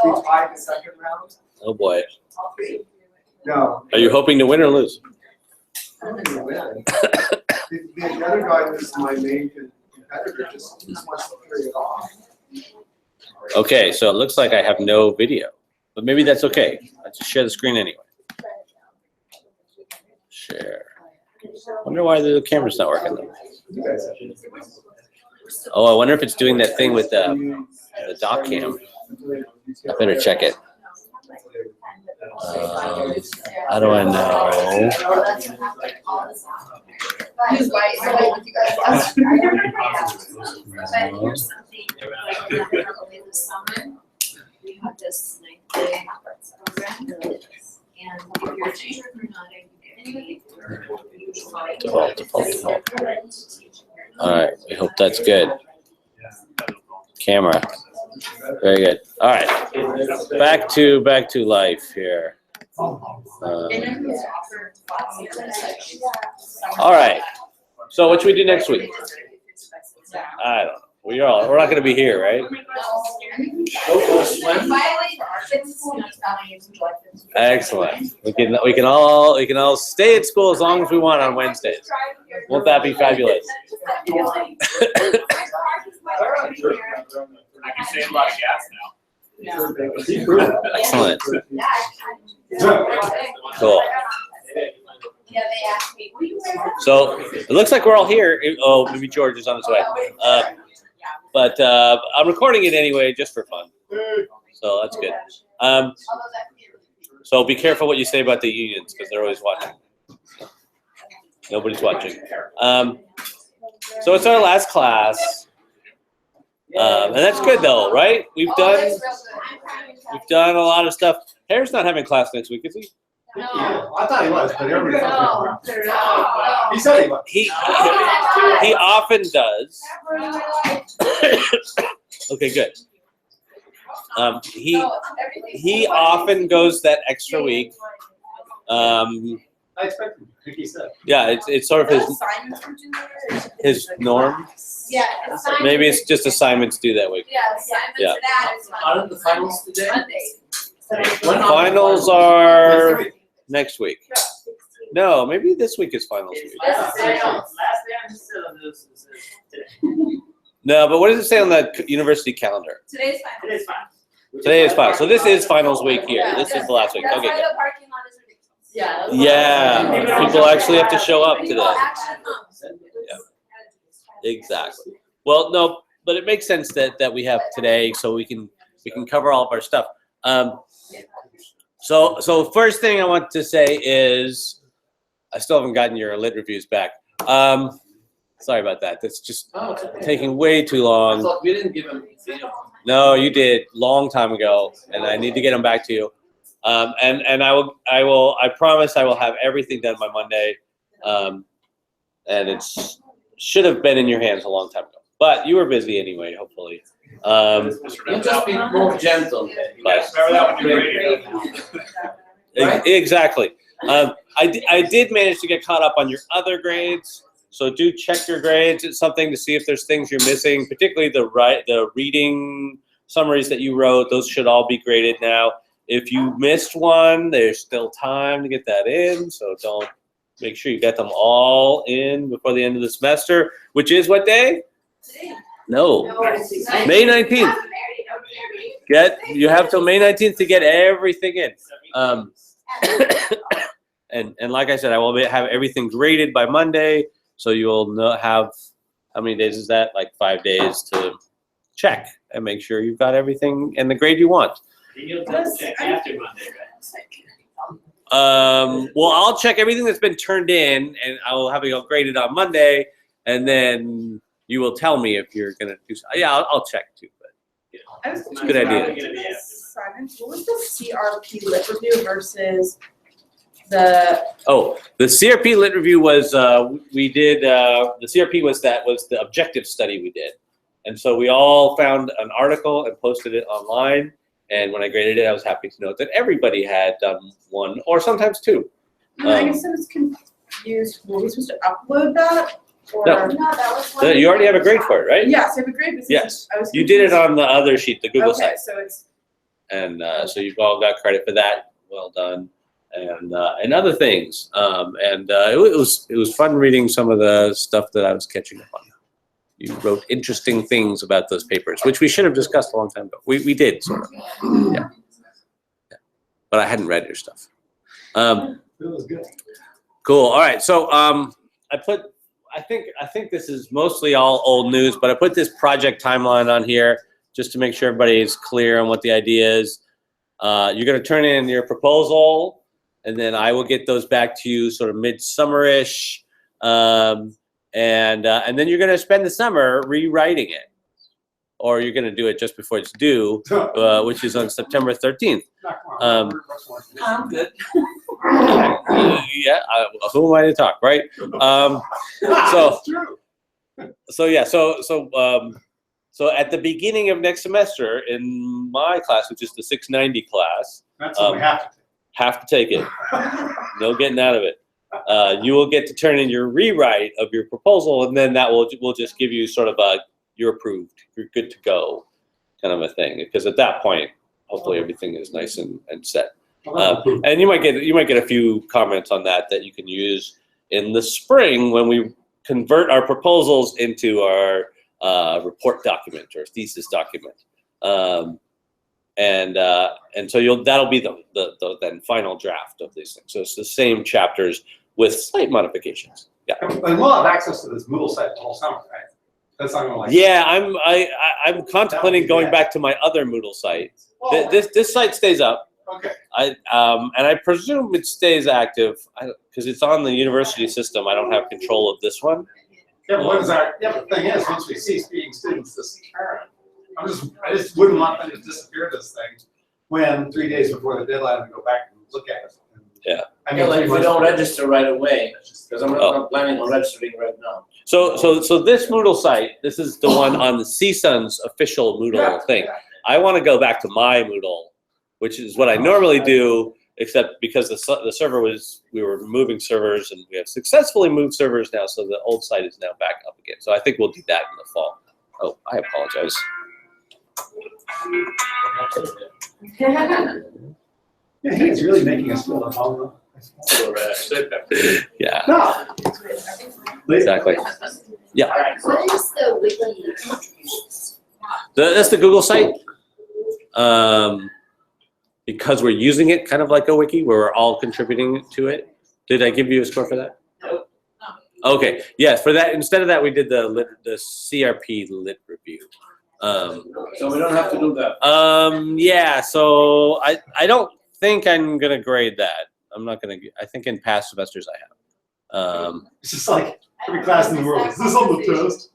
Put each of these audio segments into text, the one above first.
We tied the second round. Oh boy. No. Are you hoping to win or lose? I'm gonna win. The other guy was my main competitor, just wants to carry it off. Okay, so it looks like I have no video, but maybe that's okay. I'll just share the screen anyway. Share. Wonder why the camera's not working though. Oh, I wonder if it's doing that thing with the dock cam. I better check it. How do I know? Default. All right, we hope that's good. Camera. Very good. All right, back to life here. All right. So what should we do next week? I don't know. We're not going to be here, right? Excellent. We can all stay at school as long as we want on Wednesdays. Won't that be fabulous? I can save a lot of gas now. Excellent. Cool. So it looks like we're all here. Oh, maybe George is on his way. But I'm recording it anyway, just for fun. So that's good. So be careful what you say about the unions, because they're always watching. Nobody's watching. So it's our last class. And that's good though, right? We've done a lot of stuff. Harry's not having class next week, is he? No. I thought he was, but everybody thought he was. He said he was. He often does. Okay, good. He often goes that extra week. I expect him, like he said. Yeah, it's sort of his norm. Yeah. Maybe it's just assignments due that week. Yeah, assignments Yeah. that is How did the finals today? Monday. Finals are next week. No, maybe this week is finals week. Last day on this is today. No, but what does it say on the university calendar? Today's fine. Today's fine. Today is finals. So this is finals week here. This is the last week. That's Okay, why good. the parking lot is ridiculous. Yeah, people actually have to show up People today. actually come. Exactly. Well, no, but it makes sense that we have today, so we can cover all of our stuff. So first thing I want to say is I still haven't gotten your lit reviews back. Sorry about that. That's just taking way too long. We didn't give him. No, you did long time ago, and I need to get them back to you. And I promise I will have everything done by Monday. And it's should have been in your hands a long time ago, but you were busy anyway. Hopefully. You just be more gentle. But, Remember that when you right? Exactly. I did manage to get caught up on your other grades, so do check your grades. It's something to see if there's things you're missing, particularly the reading summaries that you wrote. Those should all be graded now. If you missed one, there's still time to get that in, so don't. Make sure you get them all in before the end of the semester, which is what day? Today. No, May 19th. You have till May 19th to get everything in. And like I said, I will have everything graded by Monday, so you'll have, how many days is that? Like 5 days to check and make sure you've got everything and the grade you want. You'll double check after Monday, right? Well, I'll check everything that's been turned in, and I will have it all graded on Monday, and then you will tell me if you're gonna do. Yeah, I'll check too. But I was it's a good idea. Simon, what was the CRP lit review versus the? Oh, the CRP lit review was we did. The CRP was the objective study we did, and so we all found an article and posted it online. And when I graded it, I was happy to note that everybody had done one or sometimes two. I guess I was confused. Were we supposed to upload that? Or? No. that was You already have a grade for it, right? Yes, I have a grade. But Yes. I was You did it confused. on the other sheet, the Google Okay, site. so it's and so you've all got credit for that. Well done. And other things. It was fun reading some of the stuff that I was catching up on. You wrote interesting things about those papers, which we should have discussed a long time ago. We did, sort of. Yeah. But I hadn't read your stuff. It was good. Cool. All right. So I think this is mostly all old news, but I put this project timeline on here just to make sure everybody is clear on what the idea is. You're going to turn in your proposal, and then I will get those back to you sort of midsummer-ish. And then you're going to spend the summer rewriting it, or you're going to do it just before it's due, which is on September 13th. I'm Good. Yeah, who am I to talk, right? So at the beginning of next semester in my class, which is the 690 class, That's what we have to do. have to take it. No getting out of it. You will get to turn in your rewrite of your proposal, and then that will just give you sort of a you're approved, you're good to go kind of a thing. Because at that point, hopefully everything is nice and set. And you might get a few comments on that you can use in the spring when we convert our proposals into our report document or thesis document. And so that'll be the then final draft of these things. So it's the same chapters with slight modifications. Yeah. And we'll have access to this Moodle site the whole summer, right? That's not gonna Yeah, I'm contemplating going back to my other Moodle site. This site stays up. Okay. And I presume it stays active because it's on the university system. I don't have control of this one. Yeah, but the thing is, once we cease being students this term, I just wouldn't want them to disappear this thing when 3 days before the deadline we go back and look at it. Yeah. I mean, Like if we don't register right away, because I'm not planning on registering right now. So this Moodle site, this is the one on the CSUN's official Moodle thing. I want to go back to my Moodle, which is what I normally do, except because the server we were moving servers, and we have successfully moved servers now, so the old site is now back up again. So I think we'll do that in the fall. Oh, I apologize. Yeah, he's really making us feel at home. Yeah, No. exactly. Yeah, What is the wiki? that's the Google site. Because we're using it kind of like a wiki, where we're all contributing to it. Did I give you a score for that? No. Okay, yes, for that, instead of that, we did the CRP lit review. So we don't have to do that. Yeah, so I don't think I'm gonna grade that. I'm not gonna, I think in past semesters I have. It's just like every class in the world. Is this on the test?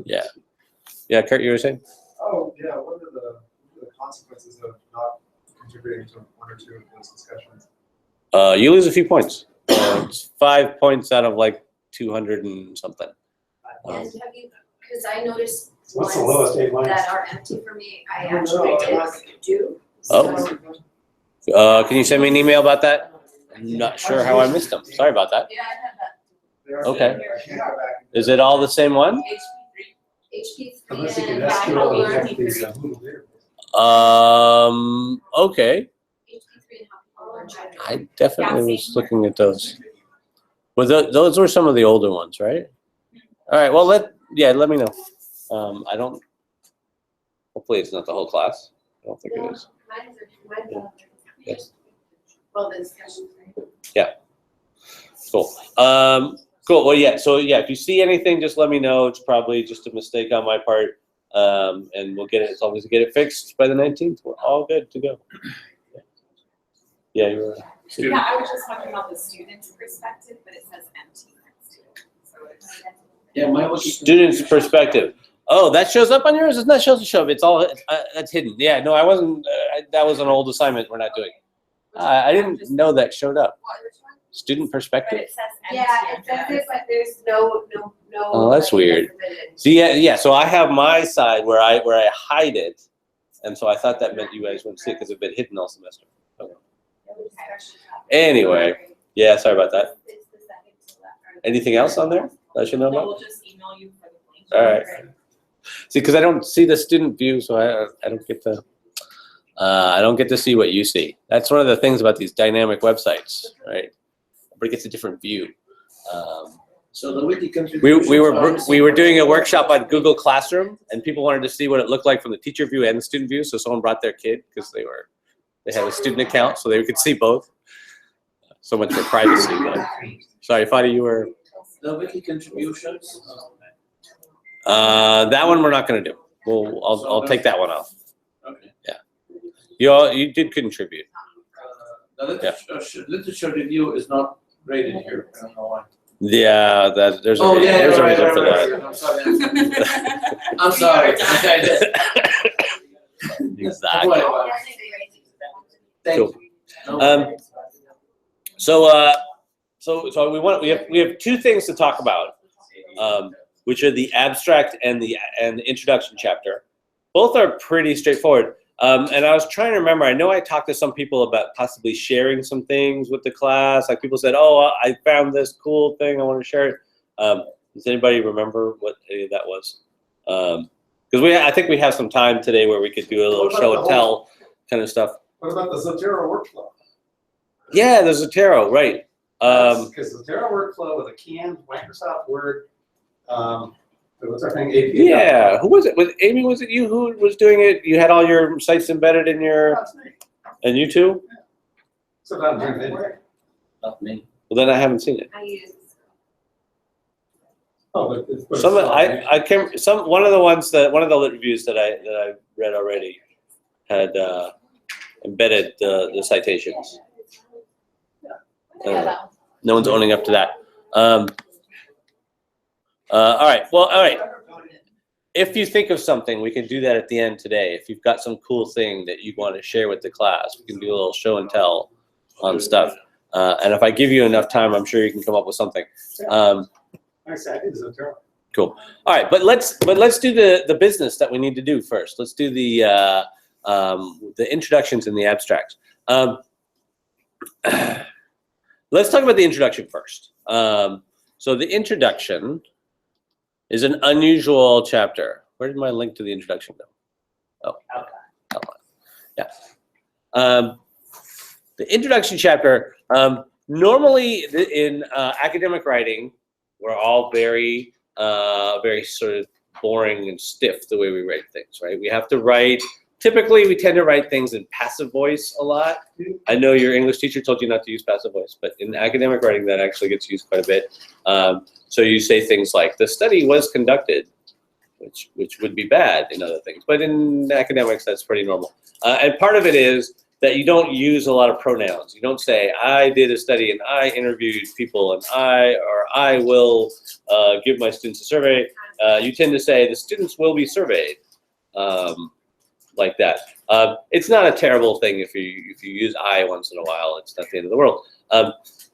Yeah. Yeah, Kurt, you were saying? Oh, yeah, what are the consequences of not contributing to one or two of those discussions? You lose a few points. It's 5 points out of like 200 and something. And have you, because I noticed What's the ones lowest A minus? that are empty for me, I actually did do. Oh. So- Can you send me an email about that? I'm not sure how I missed them. Sorry about that. Yeah, I have that. Okay. Is it all the same one? HP3 Unless you can and SQL Happy inject these Learn. Moodle databases. Okay. HP3 and Happy Learn. I definitely was looking at those. Well, those were some of the older ones, right? All right. Well, let me know. I don't. Hopefully, it's not the whole class. I don't think it is. Mine's are. Yes. Well, the discussion, right? Cool. Cool. Well, yeah. So yeah, if you see anything, just let me know. It's probably just a mistake on my part, and we'll get it. As long as we get it fixed by the 19th, we're all good to go. Yeah, you were. Yeah, I was just talking about the student's perspective, but it says empty next to it. So it's. Yeah, my was. Student's perspective. Oh, that shows up on yours? It's not supposed to show up. It's all that's hidden. Yeah. No, I wasn't. That was an old assignment. We're not doing. I didn't know that showed up. Student But perspective. it says empty. Yeah, it says it, but there's no. Oh, that's weird. See, yeah. So I have my side where I hide it, and so I thought that meant you guys wouldn't see it because it's been hidden all semester. Okay. Anyway, yeah. Sorry about that. Anything else on there that I should know No, about? we'll just email you for the link. All right. See, because I don't see the student view, so I don't get to. I don't get to see what you see. That's one of the things about these dynamic websites, right? Everybody gets a different view. So the wiki contributions We were doing a workshop on Google Classroom, and people wanted to see what it looked like from the teacher view and the student view. So someone brought their kid because they had a student account, so they could see both. So much for privacy. But sorry, Fadi, you were. The wiki contributions. That one we're not going to do. I'll take that one off. Okay. You did contribute. The literature review is not rated here. I don't know why. Yeah, there's a Oh, yeah, there's a right, reason for right, that. right. I'm sorry. I'm sorry. Exactly. Thank Cool. you. So we have two things to talk about, which are the abstract and the introduction chapter. Both are pretty straightforward. And I was trying to remember. I know I talked to some people about possibly sharing some things with the class. Like people said, "Oh, I found this cool thing. I want to share it." Does anybody remember what any of that was? Because I think we have some time today where we could do a little show and tell kind of stuff. What about the Zotero workflow? Yeah, the Zotero, right? Because Zotero workflow with a canned Microsoft Word, what's our thing? API. Yeah, who was it? Was Amy? Was it you who was doing it? You had all your sites embedded in your, That's me. and you too? Sometimes I'm in there. Not me. Well, then I haven't seen it. I use. Oh, but it's. One of the lit reviews that I read already had embedded the citations. No one's owning up to that. All right. Well, all right. If you think of something, we can do that at the end today. If you've got some cool thing that you want to share with the class, we can do a little show and tell on stuff. And if I give you enough time, I'm sure you can come up with something. I did Zotero. Cool. All right, but let's do the business that we need to do first. Let's do the introductions and the abstracts. Let's talk about the introduction first. So the introduction is an unusual chapter. Where did my link to the introduction go? Oh, outline. Yeah. The introduction chapter. Normally in academic writing, we're all very sort of boring and stiff the way we write things, right? We have to write. Typically, we tend to write things in passive voice a lot. I know your English teacher told you not to use passive voice, but in academic writing, that actually gets used quite a bit. So you say things like, the study was conducted, which would be bad in other things. But in academics, that's pretty normal. And part of it is that you don't use a lot of pronouns. You don't say, I did a study and I interviewed people and I will give my students a survey. You tend to say, the students will be surveyed. Like that. It's not a terrible thing if you use I once in a while. It's not the end of the world.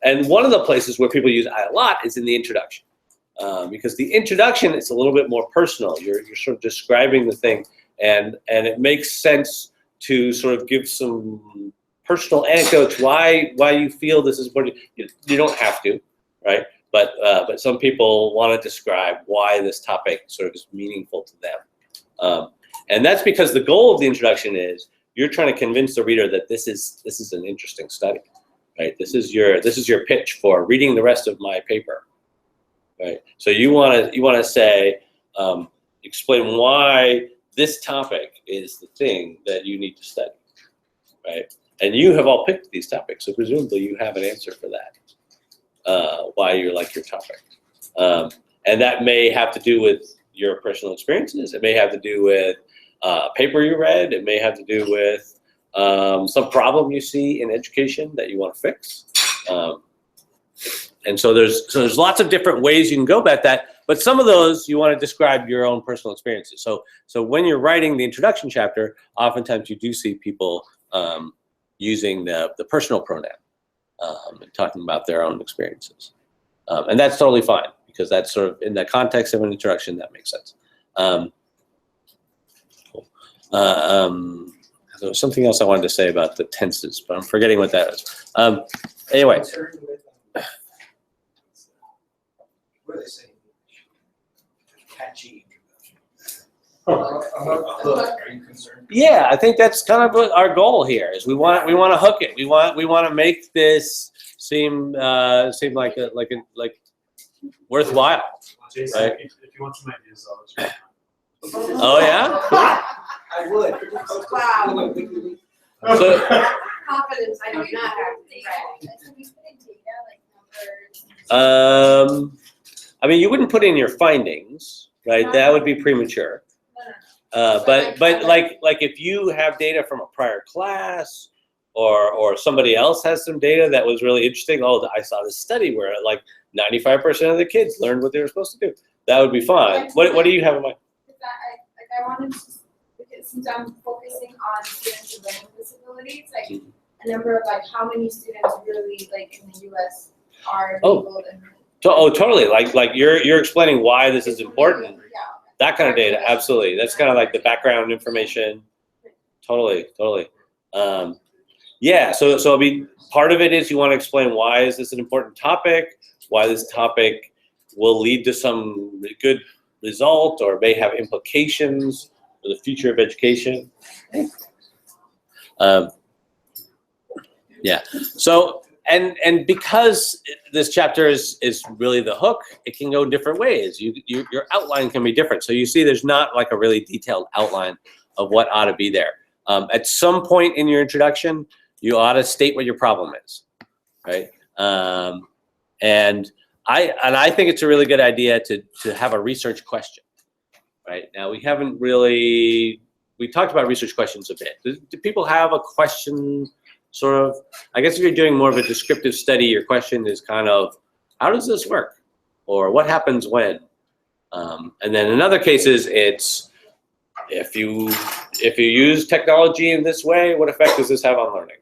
And one of the places where people use I a lot is in the introduction, because the introduction is a little bit more personal. You're sort of describing the thing, and it makes sense to sort of give some personal anecdotes why you feel this is important. You don't have to, right? But some people want to describe why this topic sort of is meaningful to them. And that's because the goal of the introduction is you're trying to convince the reader that this is an interesting study, right? This is your pitch for reading the rest of my paper, right? So you want to say, explain why this topic is the thing that you need to study, right? And you have all picked these topics, so presumably you have an answer for that, why you like your topic, and that may have to do with your personal experiences. It may have to do with paper you read. It may have to do with some problem you see in education that you want to fix. And so there's lots of different ways you can go about that. But some of those you want to describe your own personal experiences. So when you're writing the introduction chapter, oftentimes you do see people using the personal pronoun and talking about their own experiences. And that's totally fine, because that's sort of in the context of an introduction, that makes sense. Cool. There was something else I wanted to say about the tenses, but I'm forgetting what that is. Anyway. What are they saying? Catchy. Are you concerned? Yeah, I think that's kind of what our goal here is. We want to hook it. We want to make this seem like worthwhile. Jason, Right. if you want some ideas, I'll let you know. Oh yeah. I would. Wow. So, Confidence, I do not have. Can we put in data, like numbers? I mean, you wouldn't put in your findings, right? That would be premature. But like if you have data from a prior class, or somebody else has some data that was really interesting. Oh, I saw this study where like 95% of the kids learned what they were supposed to do. That would be fine. What do you have in mind? I wanted to, because since I'm focusing on students with learning disabilities, like a number of like how many students really like in the US are enabled and. Totally. Like you're explaining why this is important. Yeah. That kind of data, absolutely. That's kind of like the background information. Totally. Yeah. So I mean, part of it is you want to explain why is this an important topic, why this topic will lead to some good result or may have implications for the future of education. Yeah. So and because this chapter is really the hook, it can go different ways. Your outline can be different. So you see, there's not like a really detailed outline of what ought to be there. At some point in your introduction, you ought to state what your problem is, right? And I think it's a really good idea to have a research question, right? Now we talked about research questions a bit. Do people have a question? Sort of, I guess if you're doing more of a descriptive study, your question is kind of, how does this work? Or what happens when? And then in other cases, it's, if you use technology in this way, what effect does this have on learning?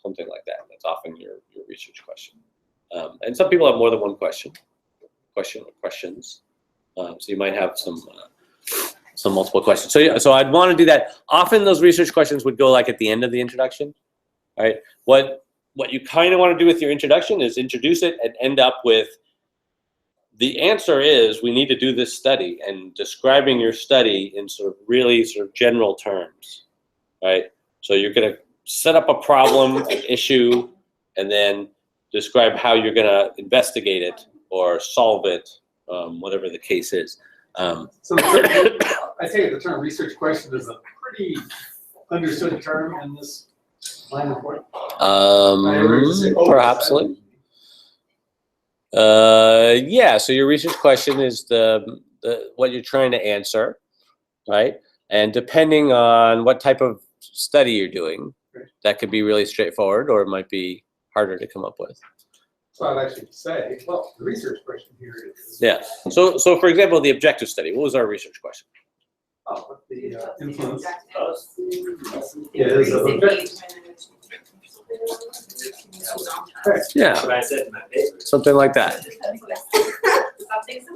Something like that. That's often your research question. And some people have more than one question or questions. So you might have some multiple questions. So I'd want to do that. Often those research questions would go like at the end of the introduction. Right. What you kind of want to do with your introduction is introduce it and end up with the answer is we need to do this study and describing your study in sort of general terms. Right. So you're going to set up a problem, an issue, and then describe how you're going to investigate it or solve it, whatever the case is. So I take it the term research question is a pretty understood term in this line of work. Perhaps. Yeah. So your research question is the what you're trying to answer, right? And depending on what type of study you're doing, that could be really straightforward, or it might be harder to come up with. So I'd actually say, well, the research question here is. Yeah. So for example, the objective study. What was our research question? Oh, what the influence Yeah, is of objective. Yeah. That's what I said in my paper. Something like that.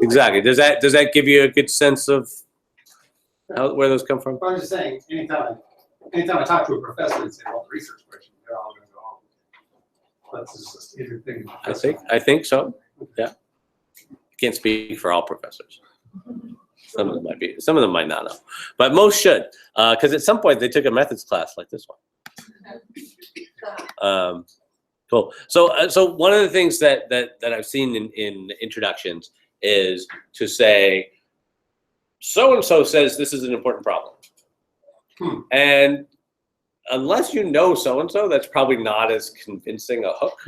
Exactly. Does that give you a good sense of where those come from? But I'm just saying, anytime I talk to a professor and say, well, the research question, they're all gonna go, oh, that's just a standard thing. I think so. Yeah. Can't speak for all professors. Some of them might be. Some of them might not know, but most should, because at some point they took a methods class like this one. Cool. So one of the things that I've seen in introductions is to say, so and so says this is an important problem, and unless you know so and so, that's probably not as convincing a hook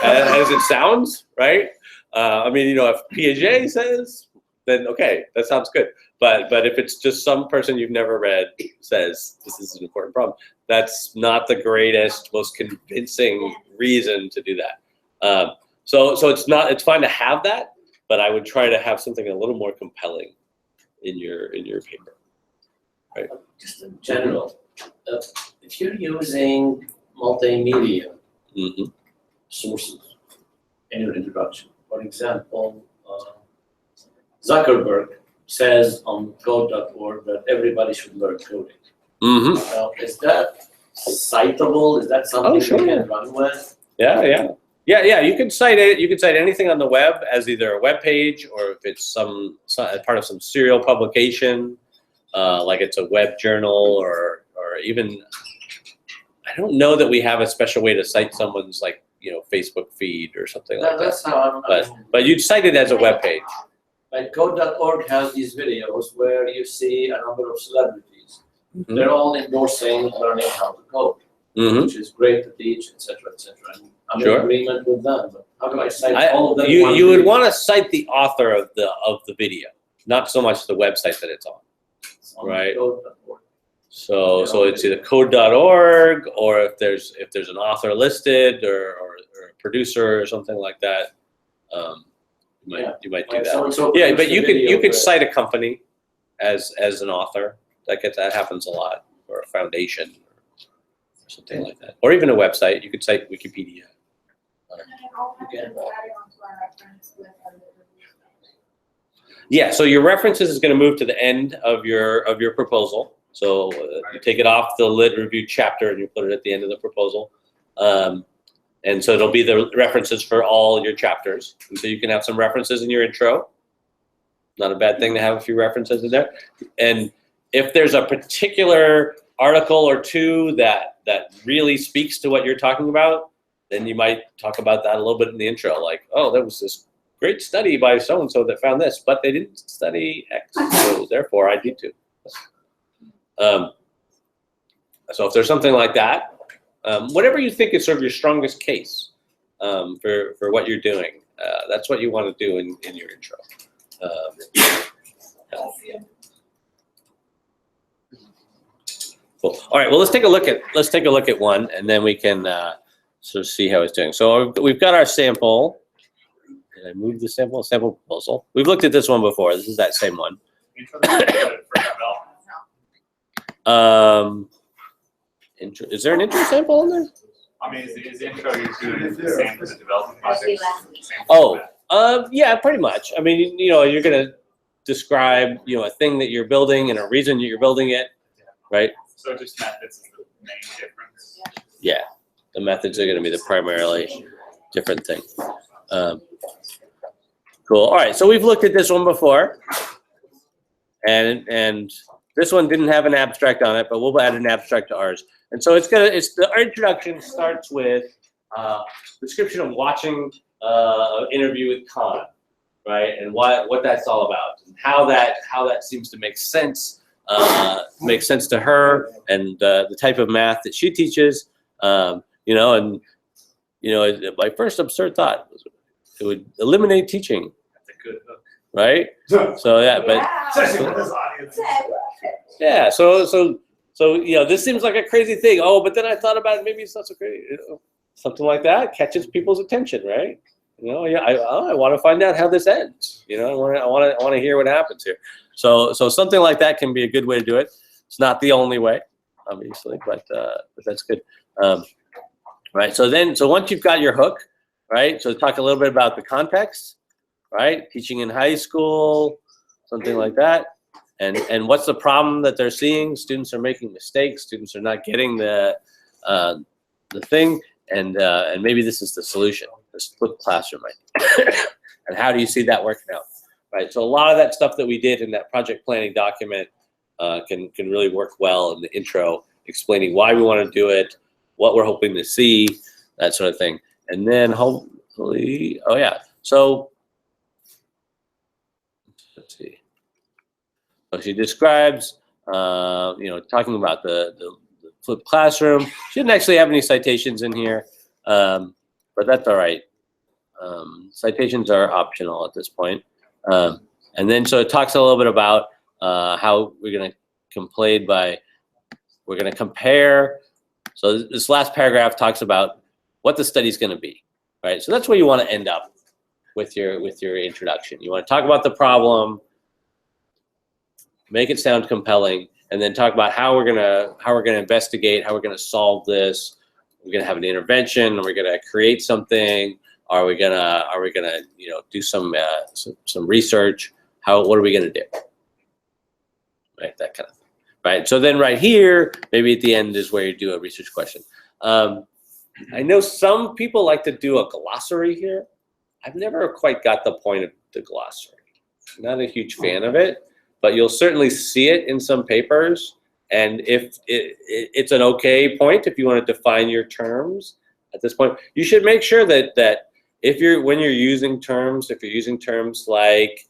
as it sounds, right? I mean, if Piaget says, then okay, that sounds good. But if it's just some person you've never read says this is an important problem, that's not the greatest, most convincing reason to do that. So it's fine to have that, but I would try to have something a little more compelling in your paper. Right. Just in general, if you're using multimedia sources in your introduction, for example, Zuckerberg says on code.org that everybody should learn coding. Now, is that citable? Is that something you can run with? Yeah. You can cite it. You can cite anything on the web as either a web page or if it's some part of some serial publication. like it's a web journal or even, I don't know that we have a special way to cite someone's like, Facebook feed or something like that. That's how But you'd cite it as a web page. like code.org has these videos where you see a number of celebrities. Mhm. They're all endorsing learning how to code, Mhm. which is great to teach, etc., etc. And I'm Sure. in agreement with them, but how do I cite all of them? in one You would video? want to cite the author of the video, not so much the website that it's on. On right. code.org. So it's either code.org or if there's an author listed or a producer or something like that, you might do Like that. so-and-so Yeah, produced but a you video could where- cite a company as an author. That happens a lot, or a foundation or something like that, or even a website. You could cite Wikipedia. Yeah, so your references is going to move to the end of your proposal. So you take it off the lit review chapter and you put it at the end of the proposal. And so it'll be the references for all your chapters. And so you can have some references in your intro. Not a bad thing to have a few references in there. And if there's a particular article or two that really speaks to what you're talking about, then you might talk about that a little bit in the intro. Like, oh, there was this great study by so-and-so that found this, but they didn't study X, so therefore I need to. So if there's something like that, whatever you think is sort of your strongest case for what you're doing, that's what you want to do in your intro. Cool. All right. Well, let's take a look at one, and then we can sort of see how it's doing. So we've got our sample. Did I move the sample proposal? We've looked at this one before. This is that same one. Is there an intro sample in there? I mean, is the intro you're doing the same for the development project? Oh, yeah, pretty much. I mean, you're gonna describe, a thing that you're building and a reason that you're building it, right? So just methods is the main difference. Yeah, the methods are gonna be the primarily different thing. Cool. All right, so we've looked at this one before, and this one didn't have an abstract on it, but we'll add an abstract to ours. And so our introduction starts with description of watching an interview with Khan, right? And what that's all about, and how that seems to make sense to her, and the type of math that she teaches, my first absurd thought was it would eliminate teaching, That's a good hook. right? So yeah, but Especially with this audience. yeah, so this seems like a crazy thing. Oh, but then I thought about it. Maybe it's not so crazy. Something like that catches people's attention, right? Yeah, I want to find out how this ends. I want to hear what happens here. So something like that can be a good way to do it. It's not the only way, obviously, but that's good. Right. So once you've got your hook, right? So talk a little bit about the context, right? Teaching in high school, something like that. And what's the problem that they're seeing? Students are making mistakes. Students are not getting the thing, and maybe this is the solution. The split classroom, right? And how do you see that working out, right? So a lot of that stuff that we did in that project planning document can really work well in the intro, explaining why we want to do it, what we're hoping to see, that sort of thing, and then hopefully, so let's see. So she describes, talking about the flipped classroom. She didn't actually have any citations in here, but that's all right. Citations are optional at this point. And then so it talks a little bit about how we're going to compare. So this last paragraph talks about what the study's going to be, right? So that's where you want to end up with your introduction. You want to talk about the problem, make it sound compelling, and then talk about how we're gonna investigate, how we're gonna solve this. We're gonna have an intervention, or we're gonna create something. Are we gonna do some research? What are we gonna do? Right, that kind of thing. Right. So then right here, maybe at the end is where you do a research question. I know some people like to do a glossary here. I've never quite got the point of the glossary. Not a huge fan of it. but you'll certainly see it in some papers. And if it's an okay point, if you want to define your terms at this point, you should make sure that when you're using terms, if you're using terms like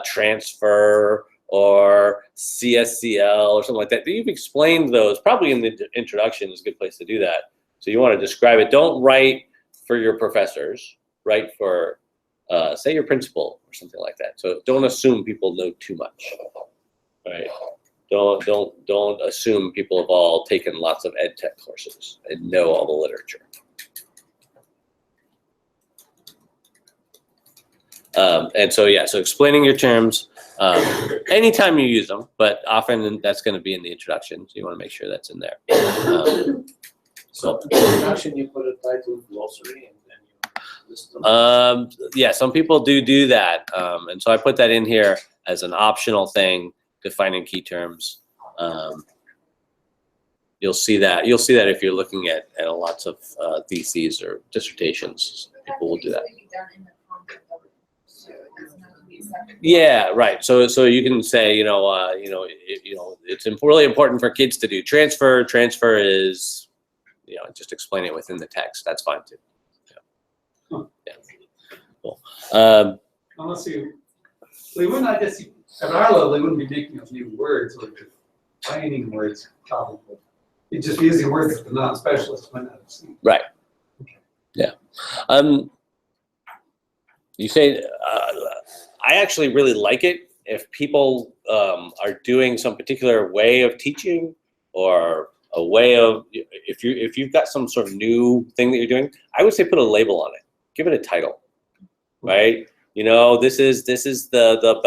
transfer or CSCL or something like that, you've explained those. Probably in the introduction is a good place to do that. So you want to describe it. Don't write for your professors. Write for, say, your principal or something like that. So don't assume people know too much, right? Don't assume people have all taken lots of ed tech courses and know all the literature. And so yeah, so explaining your terms anytime you use them, but often that's going to be in the introduction. So you want to make sure that's in there. So in the introduction, you put a title glossary and then you list them. Yeah, some people do that, and so I put that in here as an optional thing, defining key terms. You'll see that if you're looking at lots of theses or dissertations. People will do that. Yeah, right. So you can say, it's really important for kids to do transfer. Transfer is, just explain it within the text. That's fine too. Yeah. Cool. Unless we wouldn't, I guess, at our level, they wouldn't be making up new words or defining words, probably. You'd just be using words that the non-specialists might not have seen. Right. Yeah. You say, I actually really like it if people are doing some particular way of teaching or a way of, if you've got some sort of new thing that you're doing, I would say put a label on it. Give it a title, right? This is the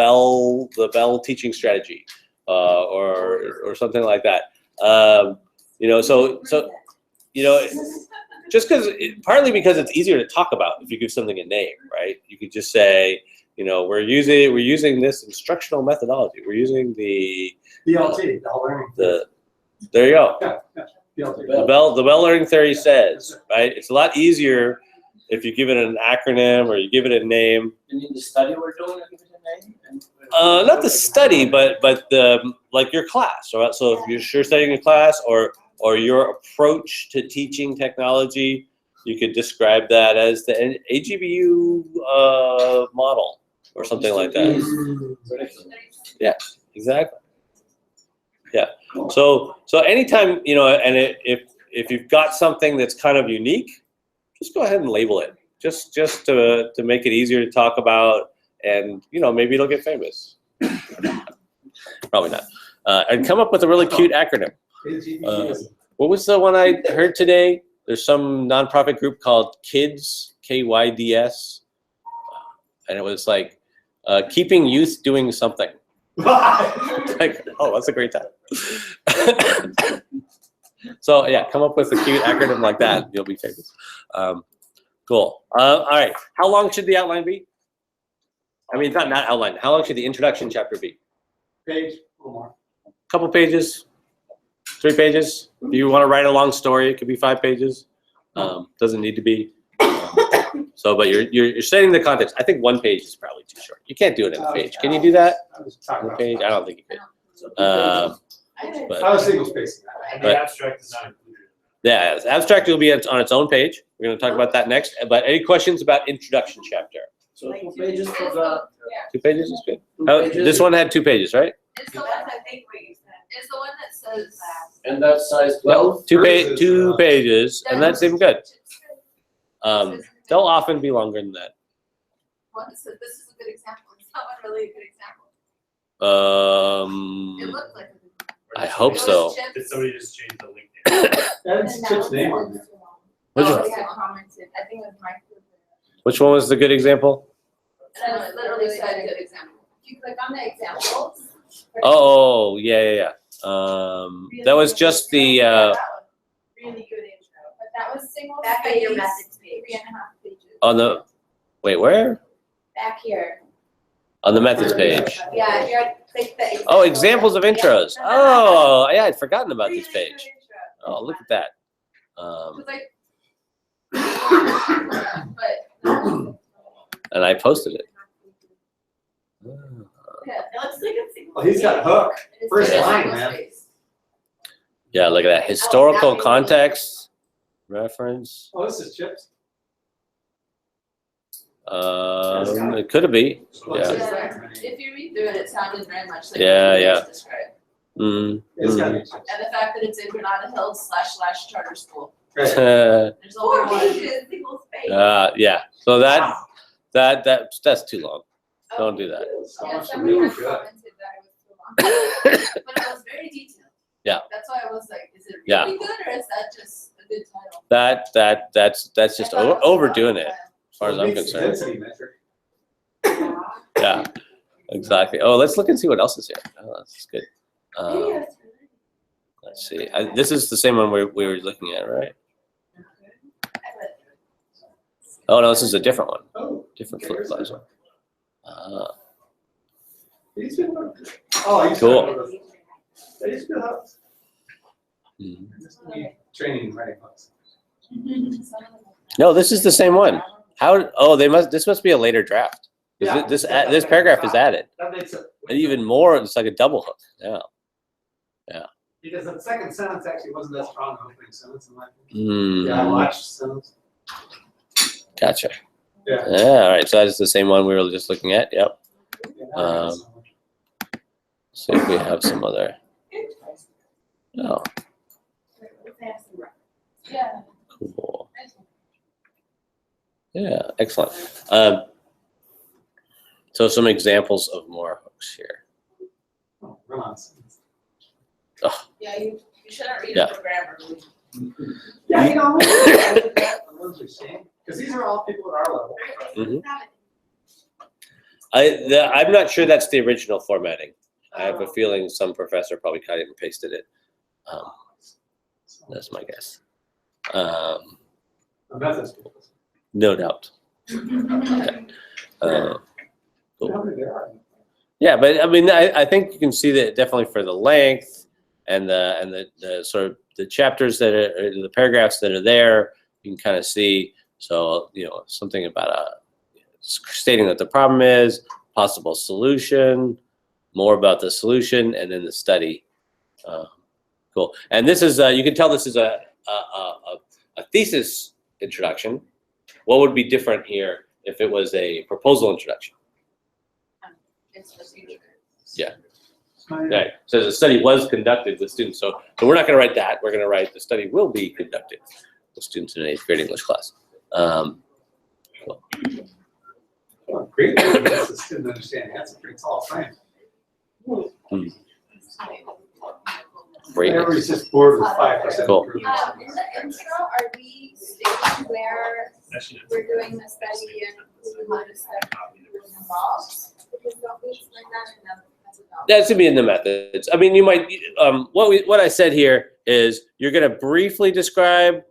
Bell teaching strategy, or something like that. Just partly because it's easier to talk about if you give something a name, right? You could just say, we're using this instructional methodology. We're using the BLT, Bell Learning. There you go. Yeah, BLT. The Bell Learning Theory says, right? It's a lot easier if you give it an acronym or you give it a name. You mean the study we're doing, give it a name? Not the study, but like your class. So if you're studying a class or your approach to teaching technology, you could describe that as the AGBU model or something like that. Yeah, exactly. Yeah. So anytime, and if you've got something that's kind of unique, just go ahead and label it. Just to make it easier to talk about, and maybe it'll get famous. Probably not. And come up with a really cute acronym. What was the one I heard today? There's some nonprofit group called KYDS, KYDS, and it was like keeping youth doing something. Like, oh, that's a great time. So yeah, come up with a cute acronym like that. You'll be famous. Cool. All right. How long should the outline be? I mean, not outline. How long should the introduction chapter be? Page or more. Couple pages, 3 pages. If you want to write a long story, it could be 5 pages. Doesn't need to be. But you're setting the context. I think 1 page is probably too short. You can't do it in a page. Can you do that? In a page? I don't think you can. I was single spacing that. And the abstract is not included. Yeah, abstract will be on its own page. We're going to talk about that next. But any questions about introduction chapter? So 2 pages for the. 2 pages is good. 2 Oh, pages. this one had 2 pages, right? It's the one I think we said. It's the one that says. And that's size Well, 12. 2 pages, and that's even good. They'll often be longer than that. So this is a good example. It's not one really a good example. It looked like a good example. I hope so. Did somebody just change the link name? That's Chip's name on there. Which Oh, one? we had commented, I think it was Mike. Which one was the good example? And it literally said a good example. If you click on the examples. Oh, yeah. That was just the. Really good intro, but that was single Back on your space, methods page. 3.5 pages. On the. Wait, where? Back here. On the methods page. Yeah, if you're, click the. Oh, examples of intros. Oh, yeah, I'd forgotten about this page. Oh, look at that. It's like. But. And I posted it. Yeah, it looks like a single. Well, he's got hook. It's First just a line, single man. space. Yeah, look at that. Historical context, reference. Oh, this is chips. It could be. What's Yeah. his Yeah. name? If you read through it, it sounded very much like. Yeah, what you yeah. just described. Mm. It's gotta be chips. And the fact that it's in Granada Hills / charter school. Right. There's only one. Single space. Yeah. So that's too long. Don't do that. So Yeah, much somebody really had good. commented that it was too long. But it was very detailed. Yeah. That's why I was like, is it Yeah. really good or is that just a good title? That's just I thought it was a overdoing long it, title. as far as Well, I'm it meets the concerned. Density metric. Yeah, exactly. Oh, let's look and see what else is here. Oh, that's good. Maybe it's Let's see. This is the same one we were looking at, right? I read through it. Oh no, this is a different one. Oh. Different flip class one. He's been. Oh, he's. Cool. He's good hooks. Mhm. Training and writing hooks. No, this is the same one. How? Oh, this must be a later draft. 'Cause Yeah. This paragraph is added. That makes it. And even more, it's like a double hook. Yeah. Because the second sentence actually wasn't that strong an opening sentence in my opinion. Yeah, I Mm, watched sentence. gotcha. Yeah. Yeah. All right. So that's the same one we were just looking at. Yep. Yeah, See if we have some other. Oh, Yeah. cool. Yeah. Excellent. So some examples of more hooks here. Oh, run-on sentence. Yeah, you shouldn't read Yeah. it for grammar. Yeah, you know, I look at the ones we're seeing, because these are all people at our level. Mhm. I'm not sure that's the original formatting. I have a feeling some professor probably cut it and pasted it. That's my guess. The methods people. No doubt. Cool. How many there are? Yeah, but I mean, I think you can see that definitely for the length and the sort of the chapters that are the paragraphs that are there, you can kind of see. So something about stating what the problem is, possible solution, more about the solution, and then the study. Cool. And this is you can tell this is a thesis introduction. What would be different here if it was a proposal introduction? It's for future. Yeah. Oh, yeah. Right. So the study was conducted with students. So we're not going to write that. We're going to write the study will be conducted with students in an 8th grade English class. Cool. Oh, great. That's a student understanding. That's a pretty tall frame. Great. Everybody's just bored with 5% Cool. improvement. In the intro, are we stating where we're doing the study and who the study involves? Because don't we explain that in the methodology? That should be in the methods. I mean, you might. What I said here is you're going to briefly describe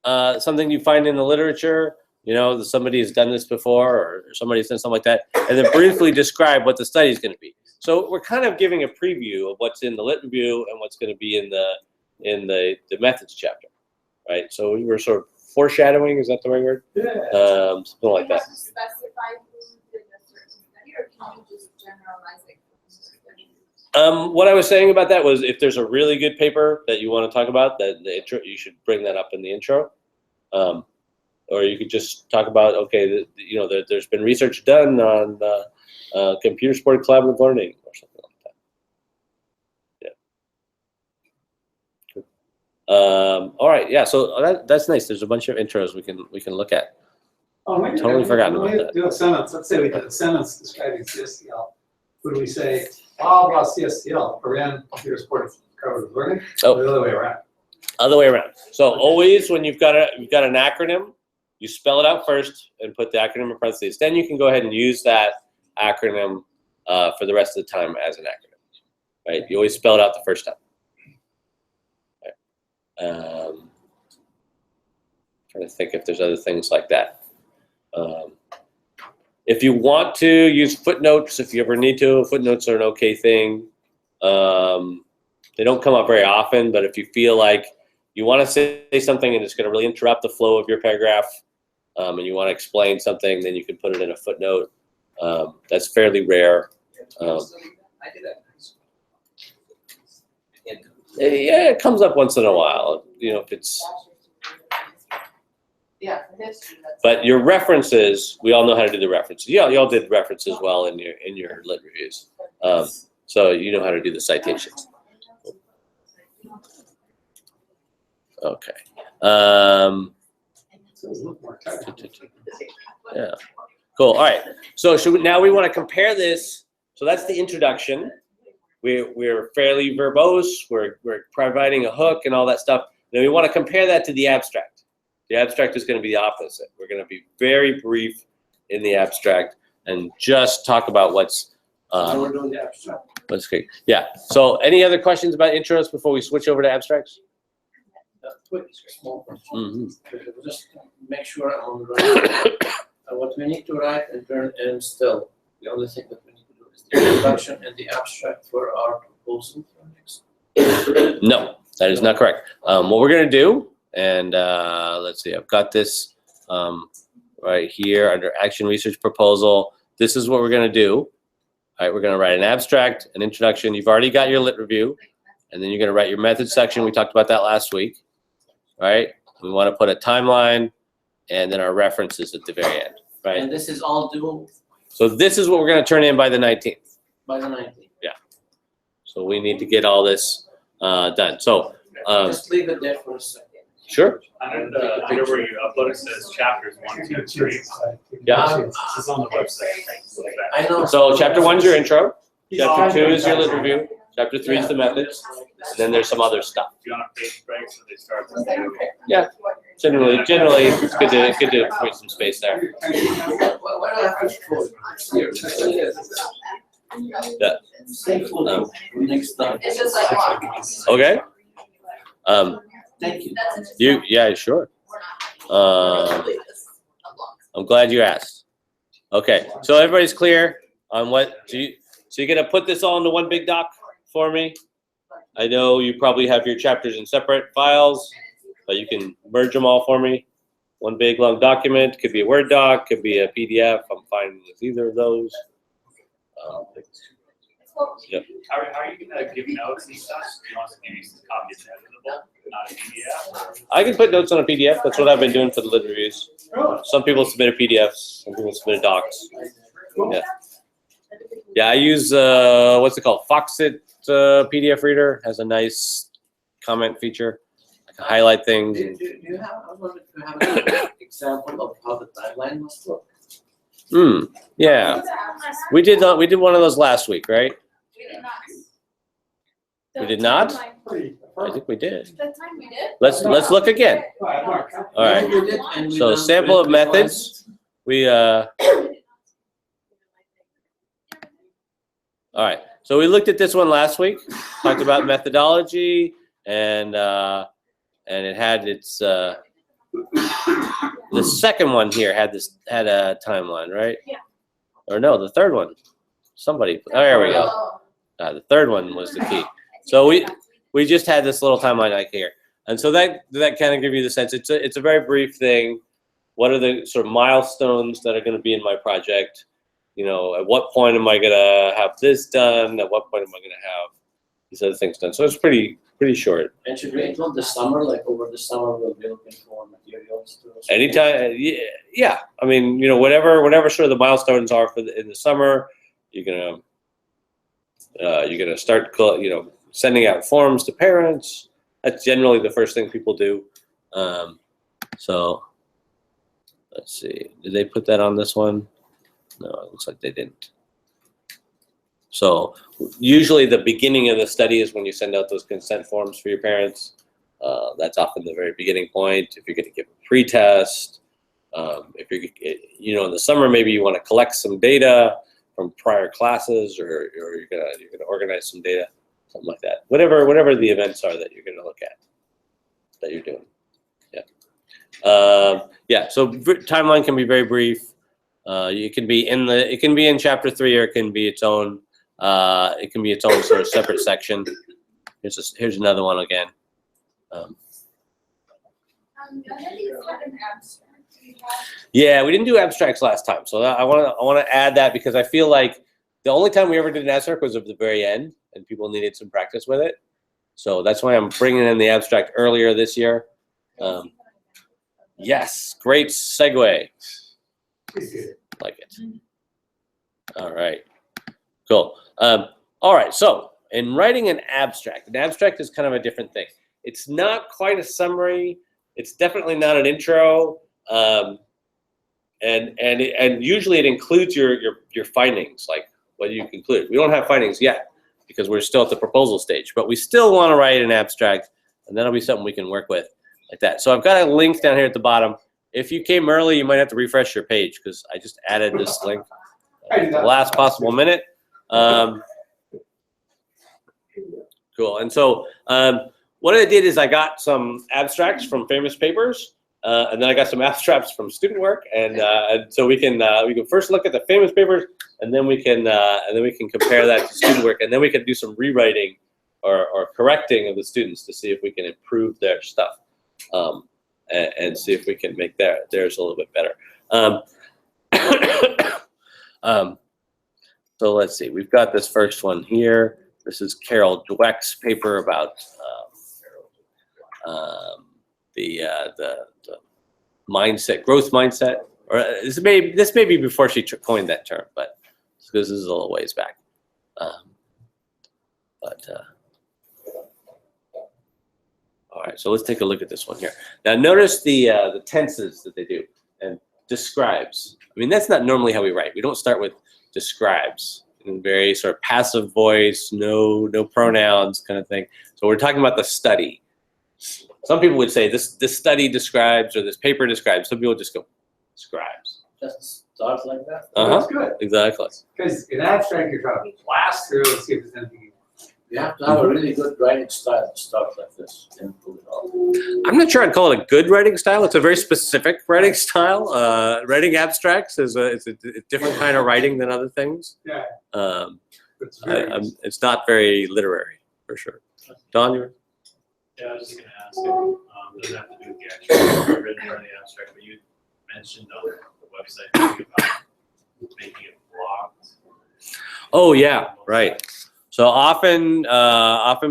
something you find in the literature. That somebody has done this before, or somebody's done something like that, and then briefly describe what the study is going to be. So we're kind of giving a preview of what's in the lit review and what's going to be in the methods chapter, right? So we were sort of foreshadowing. Is that the right word? Yeah. Something like Do you that. have to specify who did a certain study, or can you just generalize it? What I was saying about that was if there's a really good paper that you want to talk about, that the intro, you should bring that up in the intro. Or you could just talk about, okay, there's been research done on computer supported collaborative learning or something like that. Yeah. All right. Yeah. So that's nice. There's a bunch of intros we can look at. Oh, maybe Totally forgotten we about that. do a sentence. Let's say we did a sentence describing CSTL. Would we say, blah, blah, CSTL, computer supported collaborative learning? Oh. Or the other way around. Other way around. So always when you've got an acronym, you spell it out first and put the acronym in parentheses. Then you can go ahead and use that acronym for the rest of the time as an acronym, right? You always spell it out the first time. Right. Trying to think if there's other things like that. If you want to use footnotes, if you ever need to, footnotes are an okay thing. They don't come up very often, but if you feel like you want to say something and it's going to really interrupt the flow of your paragraph, and you want to explain something, then you can put it in a footnote. That's fairly rare. I did that. Yeah, it comes up once in a while, you know, if it's, Yeah, for history, that's. but your references, we all know how to do the references. Yeah, y'all did references well in your lit reviews. So you know how to do the citations. Okay. Yeah. Cool. All right. So now we want to compare this. So that's the introduction. We're fairly verbose. We're providing a hook and all that stuff. Then we want to compare that to the abstract. The abstract is going to be the opposite. We're going to be very brief in the abstract and just talk about what's We're doing the abstract. what's great. Yeah. So any other questions about intros before we switch over to abstracts? Quick, small question. Mm-hmm. Just make sure I'm on the right. What we need to write and turn in still, the only thing that we need to do is the introduction and the abstract for our proposal for next. No, that is not correct. What we're going to do, and let's see, I've got this right here under action research proposal. This is what we're going to do. All right, we're going to write an abstract, an introduction. You've already got your lit review, and then you're going to write your method section. We talked about that last week. Right? We want to put a timeline and then our references at the very end, right? And this is all due So this is what we're going to turn in by the 19th. by the 19th. So we need to get all this done. So Just leave it there for a second. sure. Under where you upload it says chapters 1, 2, 3. Yeah. This is on the website. I know. So chapter 1 is your intro. Chapter 2 is your lit review. Chapter 3 is the methods. And then there's some other stuff. Do you want a page break so they start the new? Yeah. Generally, it's good to create some space there. Why do I have to scroll? Here. Yeah. Same folder. Next time. It's just like, wow. Okay. Thank you. Yeah, sure. I'm glad you asked. Okay, so everybody's clear on what, so you're gonna put this all into one big doc for me? I know you probably have your chapters in separate files, but you can merge them all for me. One big long document, could be a Word doc, could be a PDF, I'm fine with either of those. Yep. How are you gonna give notes and stuff? Do you want to give you copies editable, not a PDF? I can put notes on a PDF, that's what I've been doing for the lit reviews. Some people submit a PDFs, some people submit docs. Yeah. Yeah, I use, what's it called? Foxit PDF reader has a nice comment feature. I can highlight things. Do you have, I wonder if you have an example of how the timeline must look? Yeah. We did one of those last week, right? We did not. We did not? Pretty. I think we did. The time we did? Let's look again. All right. We did, and we So done sample of print methods. We all right. So we looked at this one last week. Talked about methodology and it had its the second one here had a timeline, right? Yeah. Or no, the third one. Somebody. Oh, there we go. The third one was the key. So we just had this little timeline like here, and so that kind of give you the sense. It's a very brief thing. What are the sort of milestones that are going to be in my project? You know, at what point am I going to have this done? At what point am I going to have these other things done? So it's pretty short. And should we include the summer, like over the summer we'll be looking for materials to. Anytime, yeah. I mean, you know, whatever sort of the milestones are in the summer, you're gonna start, you know, sending out forms to parents. That's generally the first thing people do. So let's see, did they put that on this one? No, it looks like they didn't. So usually the beginning of the study is when you send out those consent forms for your parents. That's often the very beginning point. If you're going to give a pretest, if you're, you know, in the summer maybe you want to collect some data from prior classes, or you're gonna organize some data, something like that. Whatever the events are that you're gonna look at, that you're doing. Yeah. Yeah. So timeline can be very brief. It can be in chapter 3, or it can be its own. It can be its own sort of separate section. Here's another one again. Yeah, we didn't do abstracts last time, so I want to add that because I feel like The only time we ever did an abstract was at the very end, and people needed some practice with it. So that's why I'm bringing in the abstract earlier this year. Yes, great segue. Like it. All right, cool. All right, so in writing an abstract is kind of a different thing. It's not quite a summary. It's definitely not an intro. And usually it includes your findings, like what you conclude. We don't have findings yet because we're still at the proposal stage, but we still want to write an abstract, and that'll be something we can work with like that. So I've got a link down here at the bottom. If you came early, you might have to refresh your page because I just added this link at the last possible minute. Cool. And so what I did is I got some abstracts from famous papers, and then I got some abstracts from student work, and so we can first look at the famous papers, and then we can compare that to student work, and then we can do some rewriting or correcting of the students to see if we can improve their stuff, and see if we can make theirs a little bit better. So let's see. We've got this first one here. This is Carol Dweck's paper about the mindset, growth mindset, or this may be before she coined that term, but because this is a little ways back. All right, so let's take a look at this one here. Now notice the tenses that they do and describes. I mean, that's not normally how we write. We don't start with describes in very sort of passive voice, no pronouns kind of thing. So we're talking about the study. Some people would say this study describes, or this paper describes. Some people just go describes. Just start like that. That's good. Exactly. Because in abstract, you're trying to blast through and see if there's anything. You have to have a really good writing style to start like this and pull it off. I'm not sure I'd call it a good writing style. It's a very specific writing style. Writing abstracts it's a different kind of writing than other things. Yeah. It's not very literary, for sure. Don, you were? Yeah, I was just gonna ask, doesn't have to do with the actual written part of the abstract, but you mentioned on the website something about making it blocked. Oh yeah, right. So often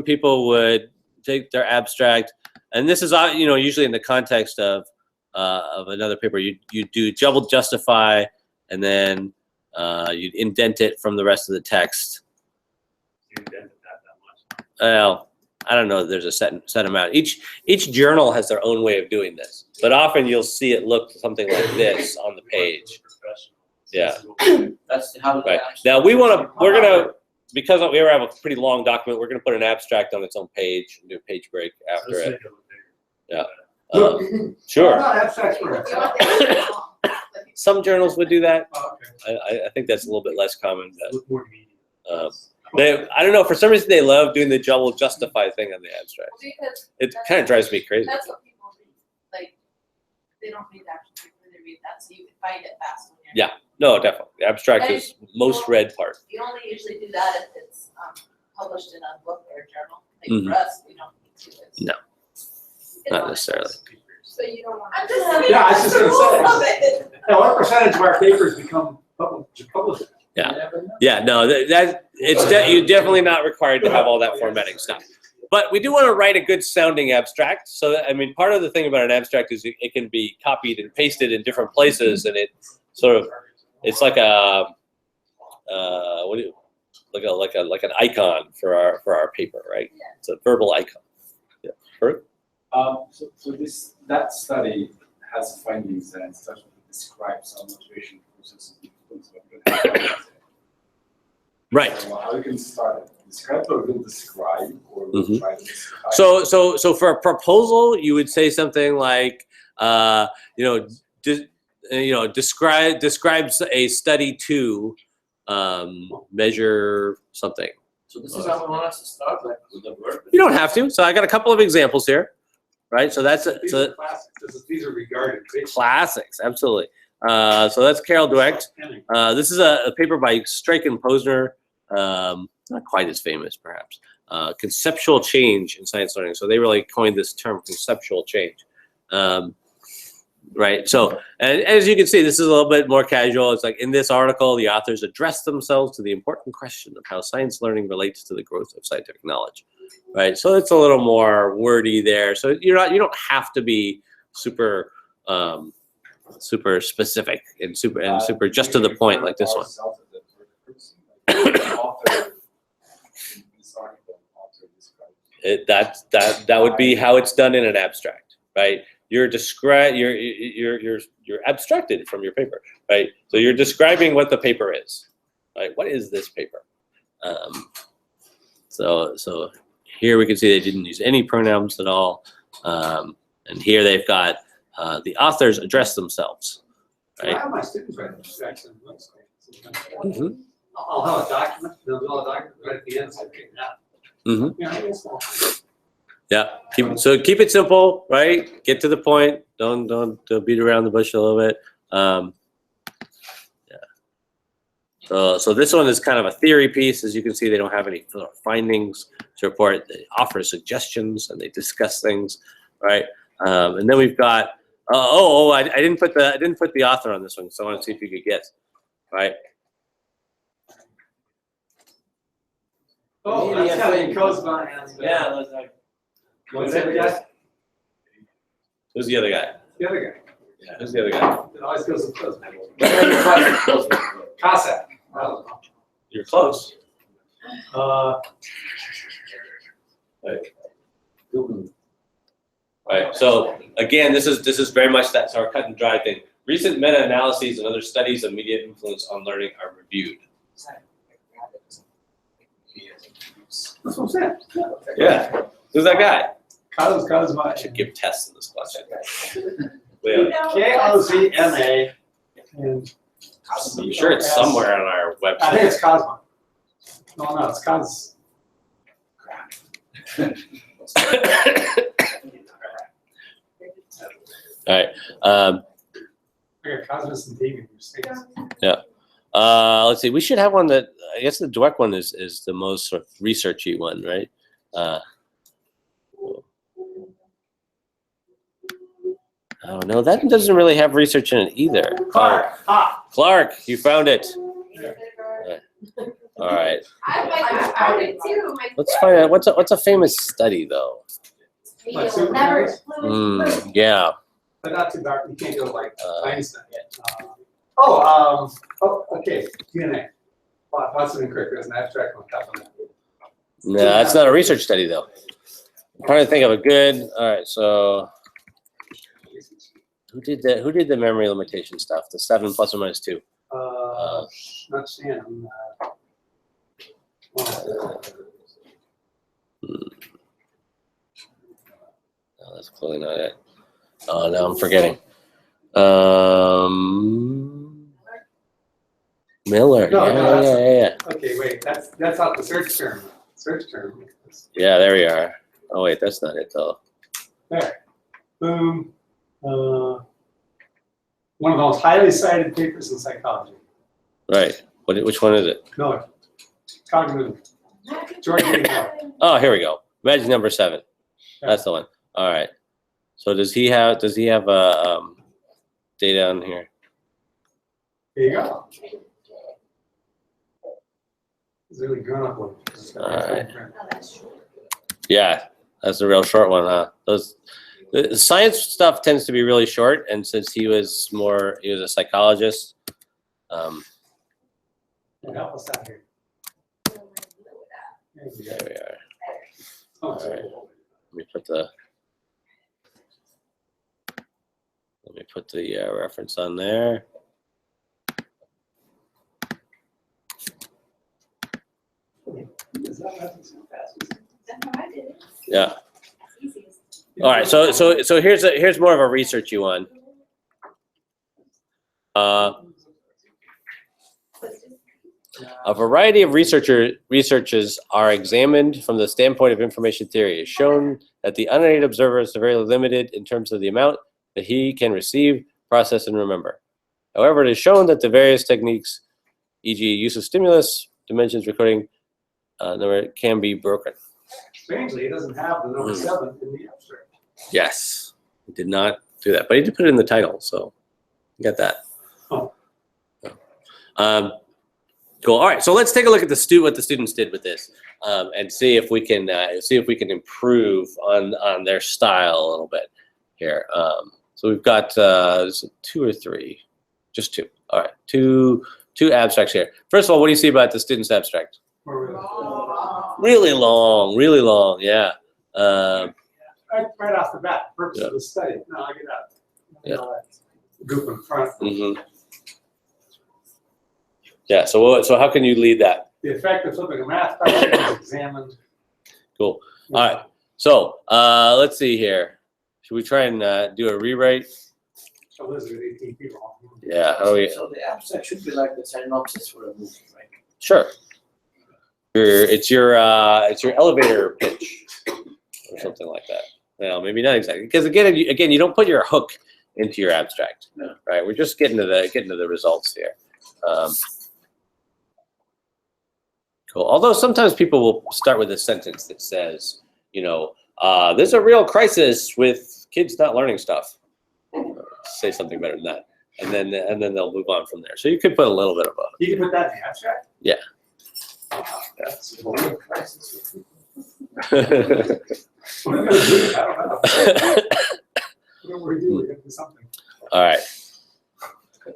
people would take their abstract, and this is usually in the context of another paper. You do double justify, and then you'd indent it from the rest of the text. You indented that much. Well, I don't know if there's a set amount. Each journal has their own way of doing this, but often you'll see it look something like this on the page. Yeah. That's how Right. Now we're gonna, because we have a pretty long document, we're gonna put an abstract on its own page and do a page break after it. Yeah. Sure. Not abstracts for You abstract. want that long, but Some journals would do that. Oh, okay. I think that's a little bit less common. Look more medium. I don't know, for some reason they love doing the double justify thing on the abstract. because It kind of drives me crazy. that's what people read, like, they don't read the actual paper, they read that, so you can find it fast when you're. Yeah. No, definitely. The abstract is most read part. You only usually do that if it's, published in a book or a journal, Mhm. like for us, we don't need to. It's- No. it's Not on necessarily. So you don't want. I'm just saying. Yeah, I was just gonna say. Love it. Now, what percentage of our papers become published? Yeah, no, you're definitely not required to have all that formatting stuff. But we do want to write a good sounding abstract. So, I mean, part of the thing about an abstract is it can be copied and pasted in different places, and it sort of, it's like like an icon for our paper, right? It's a verbal icon. Yeah. Farouk? So that study has findings and such that describe some motivation process. Right. So how you can start describe or will describe or will Mhm. try to describe. So for a proposal, you would say something like, describes a study to measure something. So this is how we want us to start, like with the word. You don't have to. So I got a couple of examples here, right? So that's These are classics. These are regarded. classics, absolutely. So that's Carol Dweck. This is a paper by Strike and Posner, not quite as famous perhaps. Conceptual change in science learning. So they really coined this term, conceptual change. right? So, and as you can see, this is a little bit more casual. It's like in this article, the authors address themselves to the important question of how science learning relates to the growth of scientific knowledge, right? So it's a little more wordy there. So you don't have to be super super specific and super just to the point like this one. That would be how it's done in an abstract, right? You're abstracted from your paper, right? So you're describing what the paper is, right? What is this paper? So here we can see they didn't use any pronouns at all, and here they've got the authors address themselves, I right? have my students write abstracts in notes. Mhm. I'll have a document, they'll do all the document right at the end, so okay, now. Mhm. Yeah, it's small. Yeah. Keep it simple, right? Get to the point. Don't beat around the bush a little bit. Yeah. So this one is kind of a theory piece. As you can see, they don't have any findings to report. They offer suggestions and they discuss things, right? And then we've got I didn't put the author on this one, so I want to see if you could guess, right? Oh, that's how it goes by. Yeah, that's like. What's the other guy? Who's the other guy? The other guy. Yeah, who's the other guy? It always goes with close. Cossack. You're close. Right. So again, this is very much that sort of cut and dry thing. Recent meta-analyses and other studies of media influence on learning are reviewed. That's what I'm saying. Yeah. Who's that guy? Cosma. I should give tests in this class. Leo, Kozma. And I'm sure it's somewhere on our I think website. it's Cosma. No, it's Cos. All right. I got Cosmos and David. Let's see. We should have one that I guess the Dweck one is the most sort of researchy one, right? Oh no, that doesn't really have research in it either. Clark. Clark, you found it. All right. I found it too. Let's find out what's a famous study though. Like superheroes? Yeah. But not too dark. You can't go like Einstein. Okay. DNA. Watson and Crick. There's an abstract on top of that. No, that's not a research study though. I'm trying to think of a good. All right, so who did the memory limitation stuff? The 7 plus or minus 2. Not Shannon. No, that's clearly not it. Oh no, I'm forgetting. Miller. No, Yeah. Okay, wait. That's not the search term. Search term. Yeah, there we are. Oh wait, that's not it though. There. Boom. One of the most highly cited papers in psychology. Right. Which one is it? Miller. Cognitive. George Miller. Oh, here we go. Imagine number 7. That's the one. All right. So does he have data on here? There you go. It's really grown up one. All right. Yeah, that's a real short one, huh? The science stuff tends to be really short, and since he was a psychologist. Help us out here. There we are. Oh, All right. Let me put the reference on there. Yeah. All right. So here's more of a researchy one. A variety of researches are examined from the standpoint of information theory. It's shown that the unaided observer is severely limited in terms of the amount that he can receive, process, and remember. However, it is shown that the various techniques, e.g. use of stimulus, dimensions, recording, number can be broken. Strangely, it doesn't have the number 7 in the abstract. Yes, it did not do that. But he did put it in the title, so you got that. Oh. Cool. All right, so let's take a look at what the students did with this, and see if we can improve on their style a little bit here. So we've got is it 2 or 3? Just 2. All right, two abstracts here. First of all, what do you see about the student's abstract? Really long. Yeah. Right off the bat, purpose Yeah. of the study. No, I get that. Yeah. Group in front. Mm-hmm. Yeah. So how can you lead that? The effect of flipping a math question is examined. Cool. All right. So let's see here. Should we try and do a rewrite? So this is 18 people. Yeah. How do we? So the abstract should be like the synopsis for a movie, right? Sure. It's your elevator pitch or something like that. Well, maybe not exactly, because again, you don't put your hook into your abstract, No. right? We're just getting to the results here. Cool. Although sometimes people will start with a sentence that says, there's a real crisis with kids not learning stuff. Say something better than that, and then they'll move on from there. So you could put a little bit of a. You can put that in the abstract? Yeah. That's a real crisis. What are we gonna do? I don't know. Whatever we do, we're gonna do something. All right.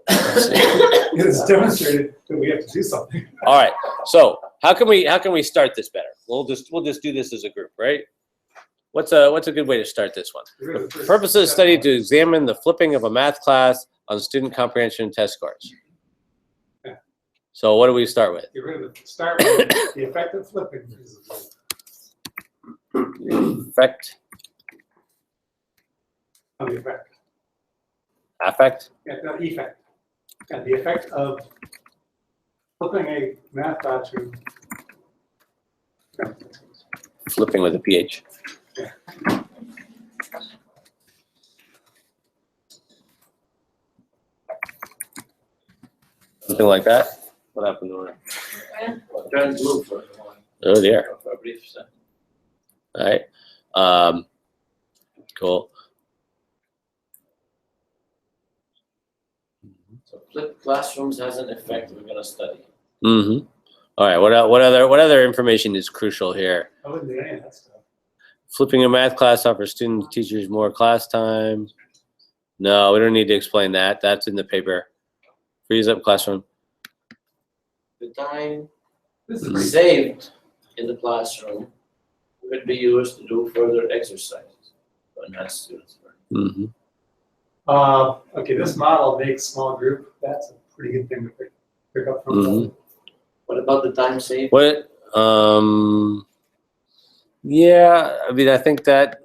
It's demonstrated that we have to do something. All right. So how can we start this better? We'll just do this as a group, right? What's a good way to start this one? Purpose of the study to examine the flipping of a math class on student comprehension test scores. Yeah. So what do we start with? Get rid of it. Start with the effect of flipping. Effect. Oh, the effect. Affect. Yeah, the effect. Yeah, the effect of flipping a math classroom. Yeah. Flipping with a PH. Something like that. What happened to her? Turn blue for Oh dear. a brief second. All right. Cool. So flipped classrooms has an effect we're gonna study. Mm-hmm. All right. What other information is crucial here? I wouldn't do any of that stuff. Flipping a math class offers students and teachers more class time. No, we don't need to explain that. That's in the paper. Freeze up classroom. The time This is pretty. saved in the classroom could be used to do further exercises to enhance students' learning. Mm-hmm. Okay, this model makes small group. That's a pretty good thing to pick up from. Mhm. What about the time saved? What? Yeah. I mean, I think that.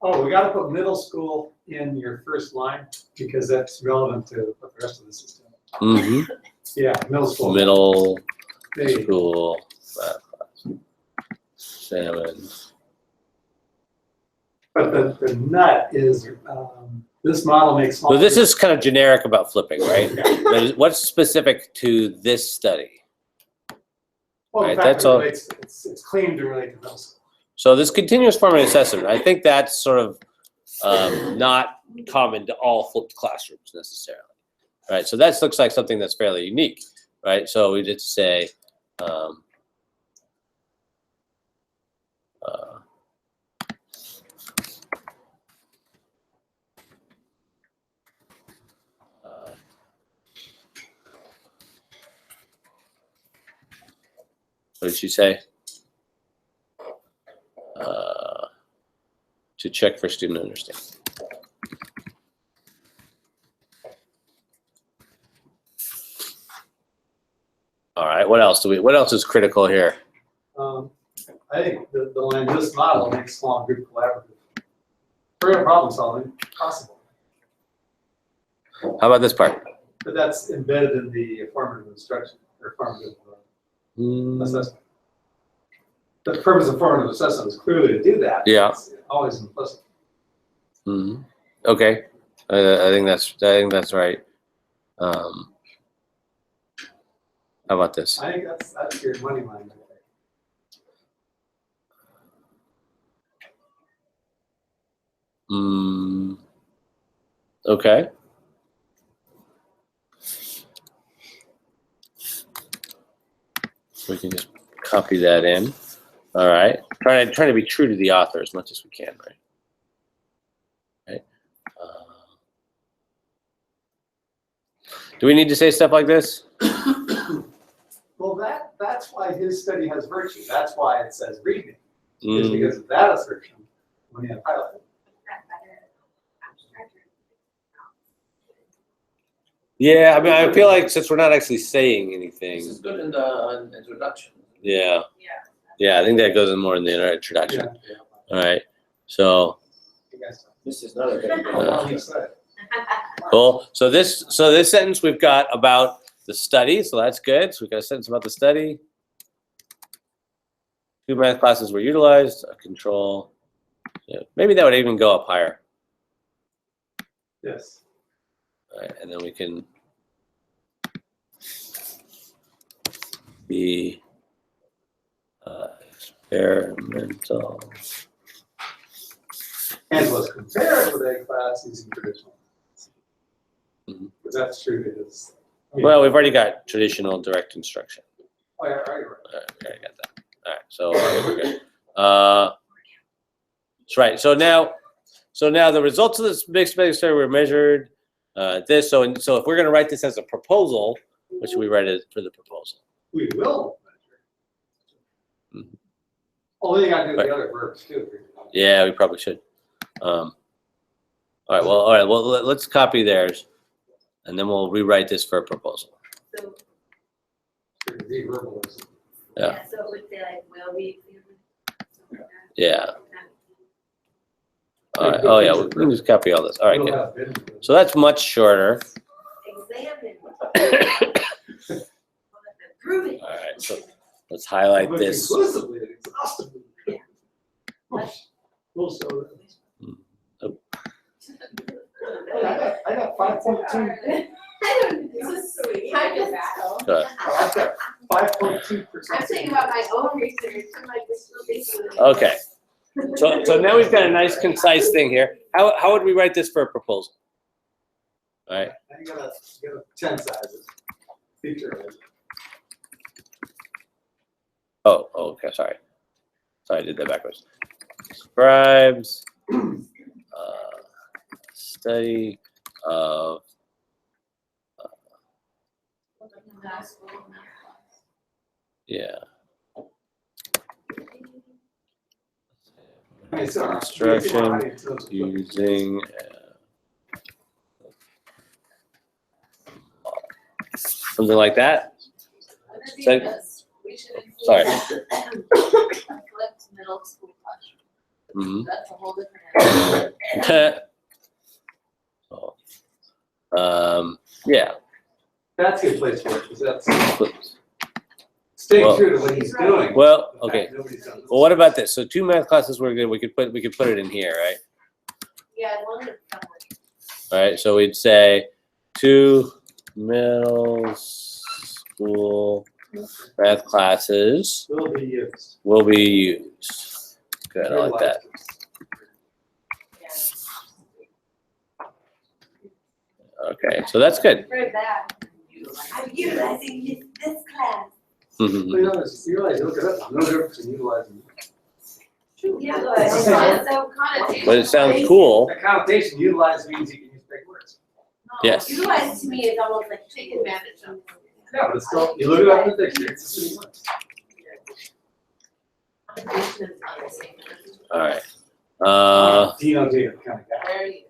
Oh, we gotta put middle school in your first line because that's relevant to what the rest of the system. Mm-hmm. Yeah, middle school. Middle There you go. school. Salmon. But the nut is, this model makes small. So this groups. is kind of generic about flipping, right? But what's specific to this study? Well, right, in fact, that's all. it's clean to relate to middle school. So this continuous formative assessment, I think that's sort of not common to all flipped classrooms necessarily, right? So that looks like something that's fairly unique, right? So we did say, what did she say? To check for student understanding. All right, what else is critical here? I think the line, this model makes small group collaborative. For problem solving, possible. How about this part? But that's embedded in the formative instruction or formative assessment. The purpose of formative assessment is clearly to do that. Yeah. It's always implicit. Mm-hmm. Okay, I think that's right. How about this? I think that's your money line. Okay. We can just copy that in. All right. Trying to be true to the author as much as we can, right? Right. Do we need to say stuff like this? Well, that's why his study has virtue. That's why it says reading. Is Mm, because of that assertion when you have highlighted. yeah, I mean, I feel like since we're not actually saying This anything, is good in the introduction. yeah, I think that goes in more in the introduction. All right. So This is not a very good. Well, he said. cool. So this sentence we've got about the study, so that's good. So we've got a sentence about the study. 2 math classes were utilized. A control. Yeah, maybe that would even go up higher. Yes. All right, and then we can be experimental. And was compared with a class using traditional. Mhm. But that's true because. Well, we've already got traditional direct instruction. Oh, yeah, right. We already got that. All right, so we're good. That's right. So now the results of this mixed study were measured. So if we're going to write this as a proposal, what should we write it for the proposal? We will measure. Mhm. Only you gotta do Right. the other verbs too. Yeah, we probably should. All right. Well, let's copy theirs, and then we'll rewrite this for a proposal. So, The verbalism. Yeah. so it would say like, will be. Yeah. All right. Oh yeah, we can just copy all this. All right, We'll good. have been- So that's much shorter. Examine. All Prove it. right. So let's highlight Look this. Inclusively and exhaustively. Yeah. We'll show that. Oh. I got 5.2. This is sweet. I just, Good. I've got 5.2%. I'm thinking about my own research. I'm like, this will be sweet. Okay. So now we've got a nice concise thing here. How would we write this for a proposal? All right. Now you gotta 10 sizes. Feature it. Oh, okay. Sorry, I did that backwards. Describes study of yeah. Hey, so, Instruction using something like that. We should include Sorry. flipped middle school classroom. Mhm. That's a whole different. So, yeah. That's a good place for it, because that's staying Well- true to what he's doing. Well, The fact okay. nobody's done this. Well, what about this? So 2 math classes were good. We could put it in here, right? Yeah, as long as it's somewhere. All right. So we'd say 2 middle school math classes Will be used. will be used. Good. I like that. Okay. So that's good. For that. I'm utilizing this class. Mhm. You realize, look at that, no difference in utilizing. Yeah, but it's not so connotation. But it sounds cool. The connotation utilize means you can use big words. Yes. Utilize to me is almost like take advantage of. Yeah, but it's still, you look it up in the dictionary, it's the same word. Connotation is not the same. All right. Denotative kind of guy. There you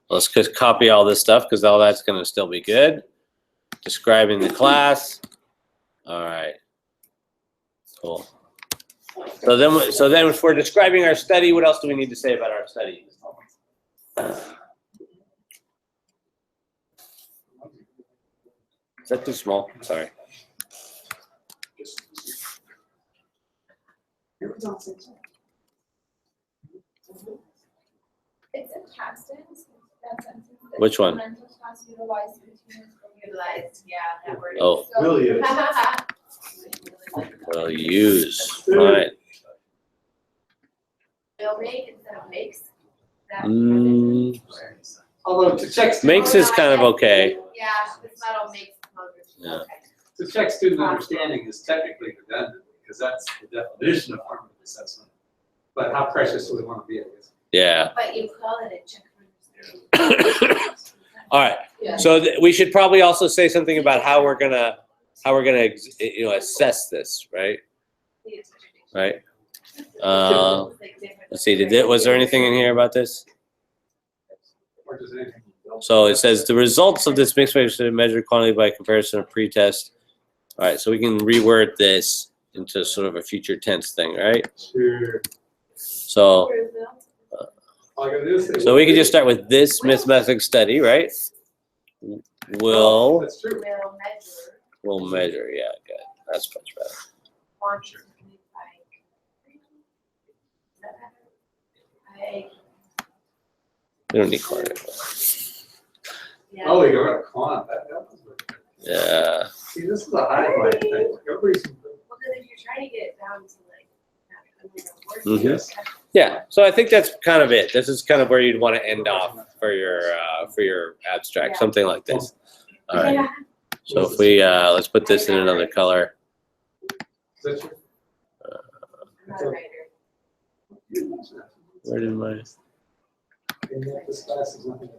Let's just copy all this stuff because all that's going to still be good. Describing the class. All right. Cool. So then if we're describing our study, what else do we need to say about our study? Is that too small? Sorry. It's a past tense, that sentence. Which one? Mental class utilized continuous Utilized, yeah, that word. Oh, So- Will use. well, use. All right. Will make instead of makes. That- Although to check. Makes is kind of okay. Yeah, it's not all makes motors. Yeah. Okay. To check student understanding is technically redundant, because that's the definition of formative assessment. But how precious do we want to be, I guess? Yeah. But you call it a check for understanding. All right. Yeah. So we should probably also say something about how we're gonna assess this, right? Right. Let's see. Was there anything in here about this? Or does anything? So it says the results of this mixed measured quantity by comparison of pretest. All right. So we can reword this into sort of a future tense thing, right? Sure. So. All I gotta do is say. So we can just start with this mathematics study, right? Will That's true. Will measure. measure, yeah, good. That's much better. Quantity by. We don't need quantity. Yeah. Oh, you got a quant, that was really good. Yeah. See, this is a highlight thing. Everybody's. Well, then if you're trying to get it down to like, Mhm. Yes. Yeah. So I think that's kind of it. This is kind of where you'd want to end off for your abstract, Yeah. something like this. All right. So if we let's put this in another color. Is that true? I'm not a writer. Where did my This class is nothing.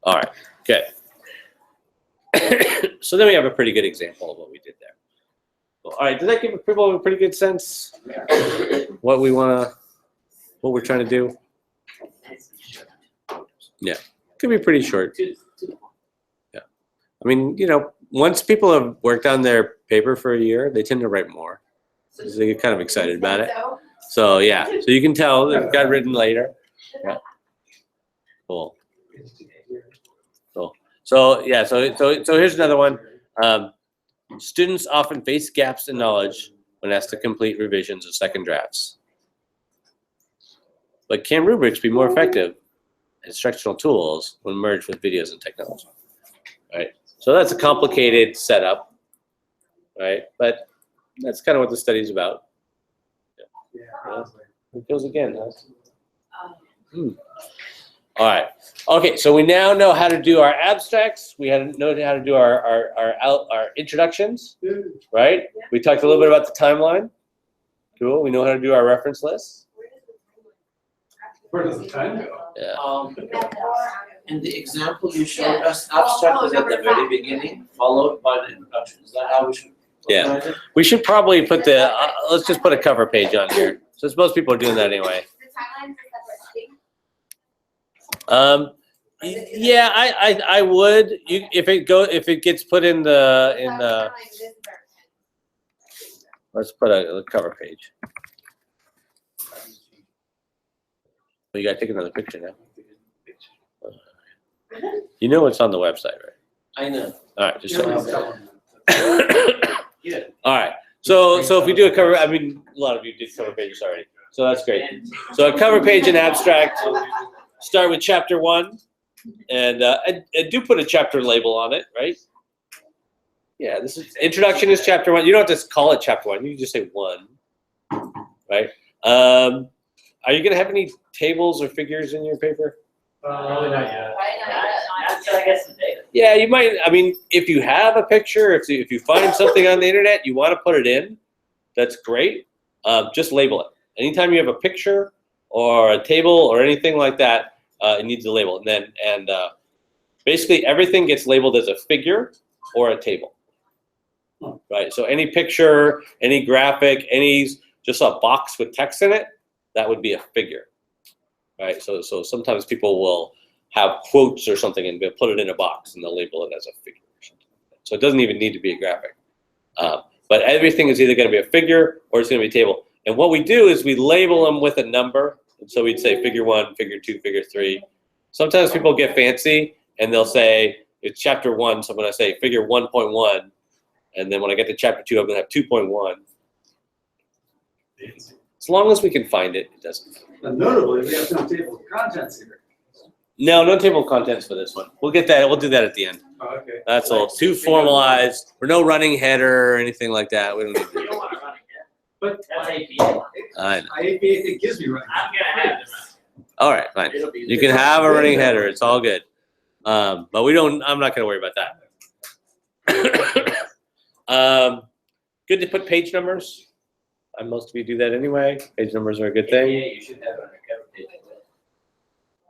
all right. Good. So then we have a pretty good example of what we did there. Well, all right. Does that give people a pretty good sense what we're trying to do? Yeah. Could be pretty short. Yeah. I mean, once people have worked on their paper for a year, they tend to write more. Because they get kind of excited about it. So yeah. So you can tell it got written later. Yeah. Cool. Cool. So yeah. So here's another one. Students often face gaps in knowledge when asked to complete revisions or second drafts. But can rubrics be more effective instructional tools when merged with videos and technology? Right. So that's a complicated setup, right? But that's kind of what the study is about. Yeah. It goes again, huh? All right. Okay, so we now know how to do our abstracts. We know how to do our introductions, right? We talked a little bit about the timeline. Cool. We know how to do our reference lists. Where does the time go? Yeah. In the example you showed us, abstract is at the very beginning, followed by the introduction. Is that how we should Yeah. organize it? We should probably put let's just put a cover page on here. Since most people are doing that anyway. The timeline is a separate thing. Yeah, I would. If it gets put in the let's put a cover page. Well, you gotta take another picture now. You know what's on the website, right? I know. All right, just Yeah. all right. So if we do a cover, I mean, a lot of you did cover pages already, so that's great. So a cover page in abstract. Start with chapter 1, and do put a chapter label on it, right? Yeah, this is introduction is chapter 1. You don't have to call it chapter 1. You can just say 1, right? Are you gonna have any tables or figures in your paper? Probably not yet. Not until I get some data. Yeah, you might. I mean, if you have a picture, if you find something on the internet, you want to put it in. That's great. Just label it. Anytime you have a picture or a table or anything like that, it needs a label. And basically everything gets labeled as a figure or a table. Right. So any picture, any graphic, just a box with text in it, that would be a figure. Right. So sometimes people will have quotes or something and they'll put it in a box and they'll label it as a figure or something. So it doesn't even need to be a graphic. But everything is either going to be a figure or it's going to be a table. And what we do is we label them with a number. And so we'd say figure 1, figure 2, figure 3. Sometimes people get fancy and they'll say it's chapter 1. So I'm going to say figure 1.1. And then when I get to chapter 2, I'm going to have 2.1. As long as we can find it, it doesn't. And notably, we have no table of contents here. No table of contents for this one. We'll get that. We'll do that at the end. Oh, okay. That's all. Too formalized. Or no running header or anything like that. We don't need to You do don't that. want to run again. But That's my APA. I know. APA thing gives me running. I'm gonna have them. All right, fine. You can have a running header. It's all good. But we don't. I'm not going to worry about that. Good to put page numbers. Most of you do that anyway. Page numbers are a good thing. You should have it on your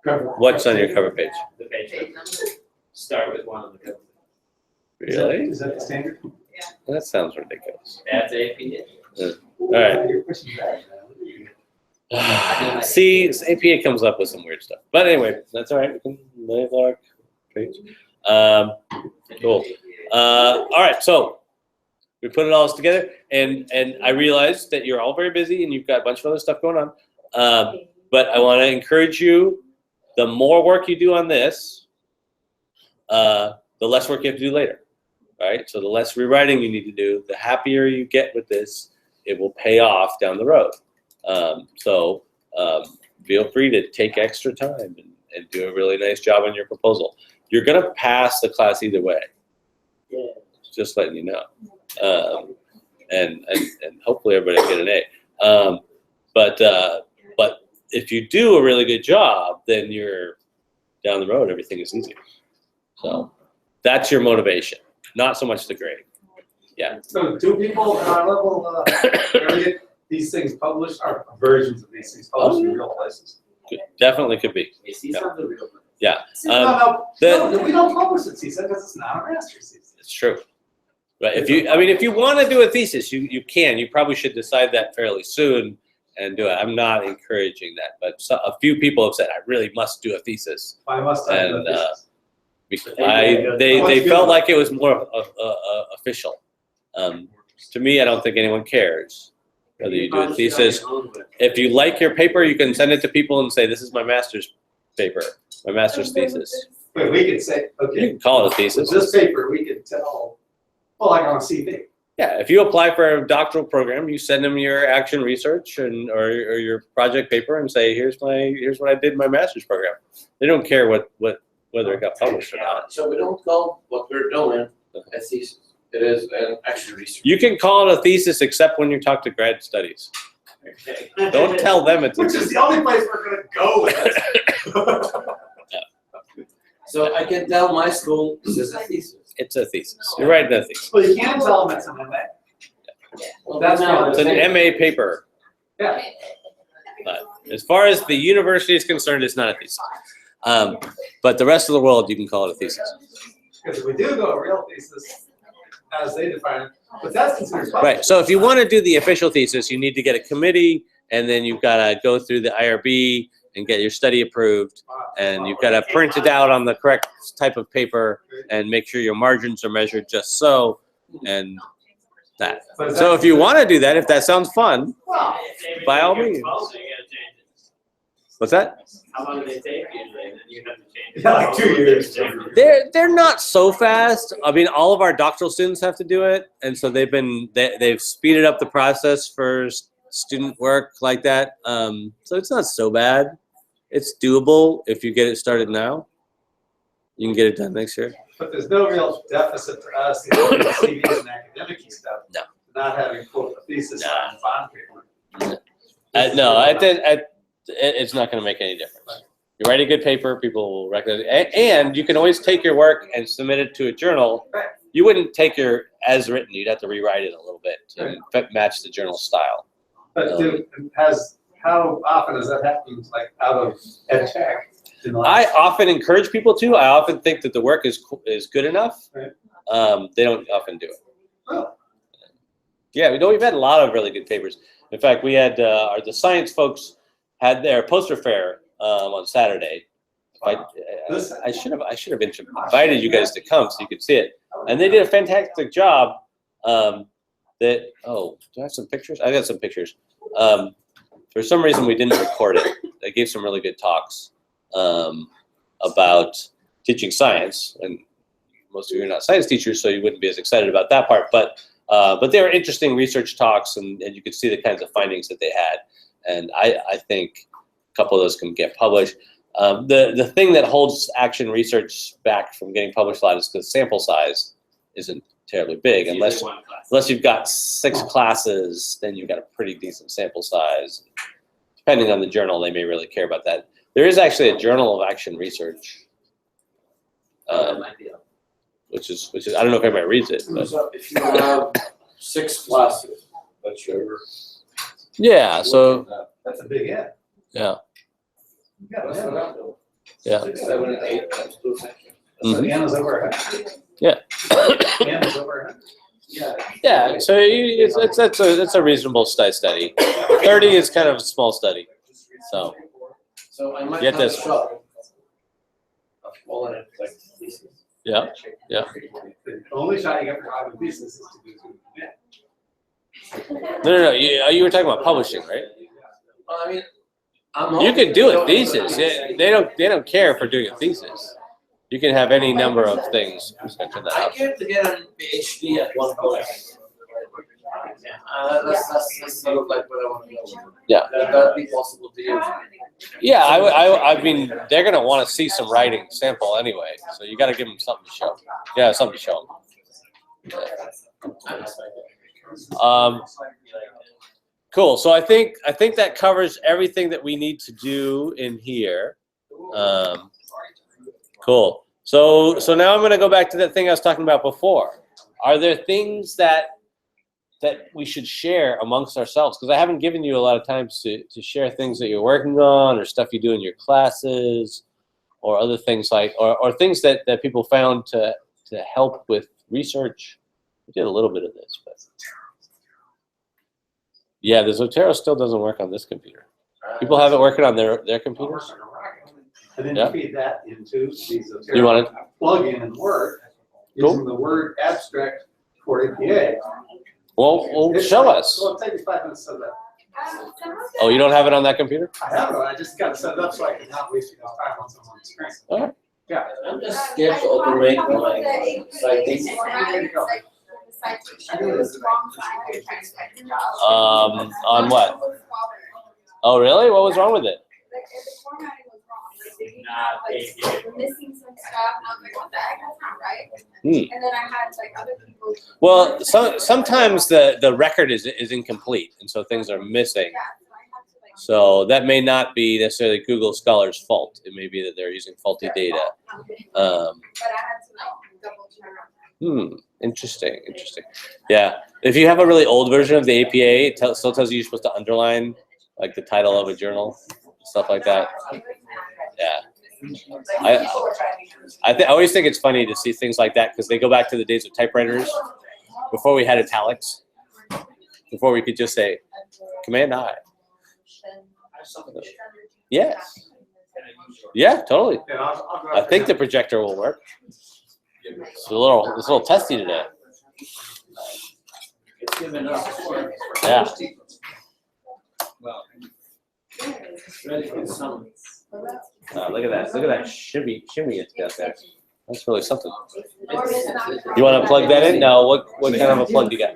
cover page. What's on your cover page? The page. Start with one on the cover. Really? Is that the standard? That sounds ridiculous. That's APA. All right. You're pushing back now. See, APA comes up with some weird stuff. But anyway, that's all right. We can live our page. Cool. All right, so we put it all together, and I realized that you're all very busy and you've got a bunch of other stuff going on. But I want to encourage you, the more work you do on this, the less work you have to do later. All right, so the less rewriting you need to do, the happier you get with this, it will pay off down the road. So feel free to take extra time and do a really nice job on your proposal. You're going to pass the class either way. Yeah. Just letting you know. And hopefully everybody will get an A. But if you do a really good job, then you're down the road, everything is easier. So that's your motivation, not so much the grade. Yeah. So do people at our level ever get these things published, or versions of these things published in real places? Definitely could be. You see something real. Yeah. No, we don't publish it, CSED, because it's not a master's thesis. It's true. But if you want to do a thesis, you can. You probably should decide that fairly soon and do it. I'm not encouraging that, but a few people have said I really must do a thesis, I must have and done this. they felt like it was more official. To me, I don't think anyone cares whether you do a thesis. If you like your paper, you can send it to people and say, "This is my master's paper, my master's thesis." But we could say, You okay, can call it a thesis. this paper, we could tell, well, like on a CV. Yeah, if you apply for a doctoral program, you send them your action research or your project paper and say, here's what I did in my master's program. They don't care whether it got published or not. So we don't call what we're doing a thesis. It is an action research. You can call it a thesis except when you talk to grad studies. Don't tell them it's a Which is thesis. the only place we're gonna go with it. So I can tell my school this is a thesis. It's a thesis. You're writing a thesis. Well, you can't tell them it's an MA. Well, That's now It's an MA paper. Yeah. But as far as the university is concerned, it's not a thesis. But the rest of the world, you can call it a thesis. Because if we do go a real thesis, as they define it, but that's considered published. Right. So if you want to do the official thesis, you need to get a committee, and then you've got to go through the IRB and get your study approved, and you've got to print it out on the correct type of paper and make sure your margins are measured just so, and that. So if you want to do that, if that sounds fun, Well, by all means. Also, you gotta change it. What's that? How long do they take usually? And then you have to change it. Yeah, like 2 years. They're not so fast. I mean, all of our doctoral students have to do it, and so they've speeded up the process for student work like that. So it's not so bad. It's doable if you get it started now. You can get it done next year. But there's no real deficit to us in CVs and academic stuff. No. Not having quote a thesis on bond paper. It's not going to make any difference. You write a good paper, people will recognize it. And you can always take your work and submit it to a journal. Right. You wouldn't take your as written. You'd have to rewrite it a little bit to match the journal style. But how often is that happening, like out of ed tech? I often encourage people to. I often think that the work is good enough. Right. They don't often do it. Oh. Yeah, we've had a lot of really good papers. In fact, we had the science folks had their poster fair on Saturday. I should have invited you guys to come so you could see it, and they did a fantastic job. Do I have some pictures? I got some pictures. For some reason, we didn't record it. They gave some really good talks about teaching science, and most of you are not science teachers, so you wouldn't be as excited about that part. But they were interesting research talks, and you could see the kinds of findings that they had. And I think a couple of those can get published. The thing that holds action research back from getting published a lot is because sample size isn't terribly big Usually unless one class. unless you've got 6 classes, then you've got a pretty decent sample size. Depending on the journal, they may really care about that. There is actually a Journal of Action Research, which is I don't know if anybody reads it, but So if you have 6 classes, that's your. yeah. So That's a big hit. yeah, You got That's it. what I'm doing. yeah. 6, 7, and 8 times 2 sections. So Mhm. Anna's over 100. Yeah. Anna's over 100. Yeah. Yeah. So it's a reasonable study. 30 is kind of a small study. So So I might Get have a this. shot of calling it like thesis. yeah. The only shot you get for having thesis is to do to admit. No. You were talking about publishing, right? Well, I mean, I'm. You hoping could do to a go thesis. into- They don't care for doing a thesis. You can have any number of things. I'm just gonna turn that I up. came to get a PhD at one point. That's sort of like what I want to do. Yeah. That'd be possible to use. Yeah, I mean, they're gonna want to see some writing sample anyway, so you got to give them something to show. Yeah, something to show them. Cool. So I think that covers everything that we need to do in here. Cool. So now I'm gonna go back to that thing I was talking about before. Are there things that we should share amongst ourselves? Because I haven't given you a lot of times to share things that you're working on or stuff you do in your classes or other things like, or things that people found to help with research. We did a little bit of this, but yeah, the Zotero still doesn't work on this computer. People have it working on their computers. And then Yeah. you feed that into these You want it? plug-in and Word Cool. using the Word abstract for APA. Well, show us. Well, it'll take me 5 minutes to set that. Oh, you don't have it on that computer? I have it, I just gotta set it up so I can not waste people's time on someone's screen. All right. Yeah. I'm just scared to automate my citation. On what? Oh, really? What was wrong with it? The formatting was wrong, like they didn't Not have, like, APA. we're missing some stuff, and I was like, what the heck, that's not right. Hmm. And then I had like other people. Well, sometimes the record is incomplete, and so things are missing. Yeah, so I had to like. So that may not be necessarily Google Scholar's fault. It may be that they're using faulty data. But I had to like double check. Interesting. Yeah. If you have a really old version of the APA, it still tells you you're supposed to underline like the title of a journal, stuff like that. Yeah. I always think it's funny to see things like that because they go back to the days of typewriters before we had italics, before we could just say Command I. Yes. Yeah, totally. And I'll go I think the projector will work. It's a little testy today. It's given up. Yeah. It's ready for some. Look at that shimmy it's got there. That's really something. You want to plug that in? No. What kind of a plug do you got?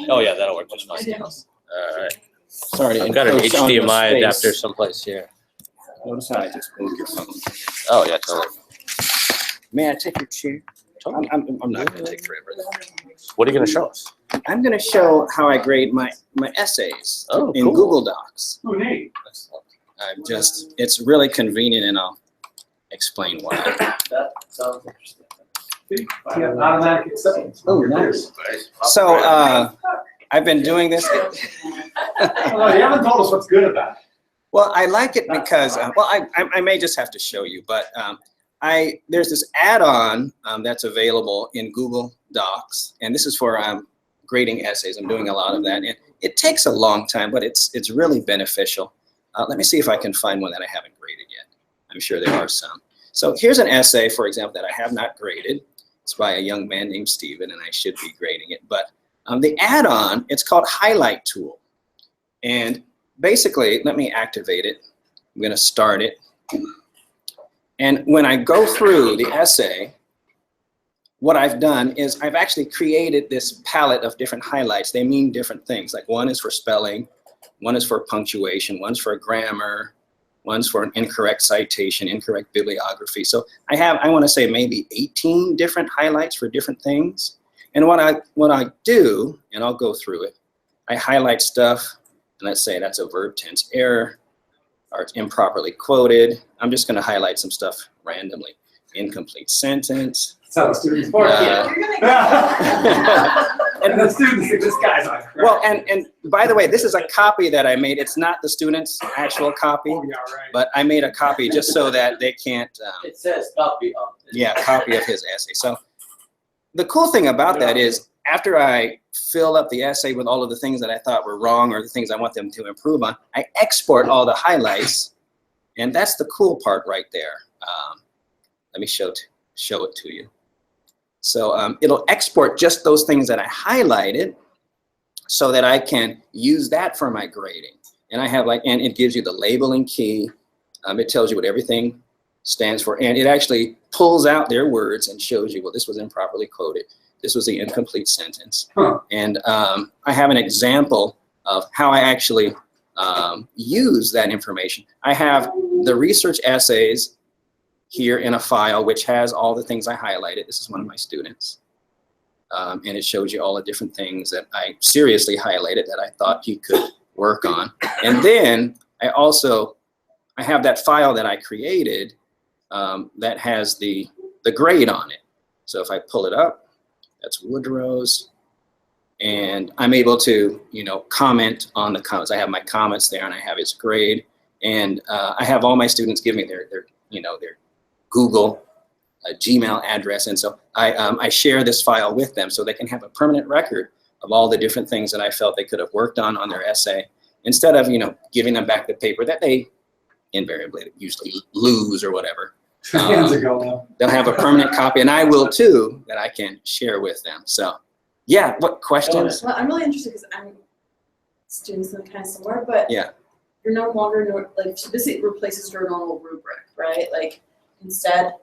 Oh yeah, that'll work just fine. All right. Sorry, I've got an encroach on your HDMI space. adapter someplace here. Notice how I just moved your phone. Oh yeah, totally. May I take your chair? I'm not gonna take forever. What are you going to show us? I'm gonna show how I grade my essays Oh, in cool. Google Docs. Who needs? It's really convenient and I'll explain why. That sounds interesting. Yeah, automatic acceptance. Oh, nice. So, I've been doing this. Well, you haven't told us what's good about it. Well, I like it because, I may just have to show you, but there's this add-on that's available in Google Docs, and this is for grading essays. I'm doing a lot of that, and it takes a long time, but it's really beneficial. Let me see if I can find one that I haven't graded yet. I'm sure there are some. So here's an essay, for example, that I have not graded. It's by a young man named Steven, and I should be grading it. But the add-on, it's called Highlight Tool. And basically, let me activate it. I'm going to start it. And when I go through the essay, what I've done is I've actually created this palette of different highlights. They mean different things. Like one is for spelling, one is for punctuation, one's for grammar, one's for an incorrect citation, incorrect bibliography. So I want to say maybe 18 different highlights for different things. And what I do, and I'll go through it, I highlight stuff, and let's say that's a verb tense error, or it's improperly quoted. I'm just going to highlight some stuff randomly. Incomplete sentence. That's how the students You're work. gonna get And the students think this guy's on crack. Well, and by the way, this is a copy that I made. It's not the student's actual copy, Oh, yeah, right. but I made a copy just so that they can't, It says copy of. copy of his essay. So the cool thing about that is after I fill up the essay with all of the things that I thought were wrong or the things I want them to improve on, I export all the highlights, and that's the cool part right there. Let me show it to you. So it'll export just those things that I highlighted so that I can use that for my grading. And I have and it gives you the labeling key. It tells you what everything stands for, and it actually pulls out their words and shows you, well, this was improperly quoted. This was the incomplete sentence. And I have an example of how I actually use that information. I have the research essays here in a file which has all the things I highlighted. This is one of my students. And it shows you all the different things that I seriously highlighted that I thought he could work on. And then I have that file that I created that has the grade on it. So if I pull it up, that's Woodrow's. And I'm able to, comment on the comments. I have my comments there and I have his grade. And I have all my students give me their Google Gmail address. And so I share this file with them so they can have a permanent record of all the different things that I felt they could have worked on their essay, instead of, giving them back the paper that they invariably usually lose or whatever. Hands ago now. They'll have a permanent copy, and I will too, that I can share with them. So yeah, what questions? Well, I'm really interested because I'm students that are kind of similar, but Yeah. you're no longer so this replaces your normal rubric, right? Like instead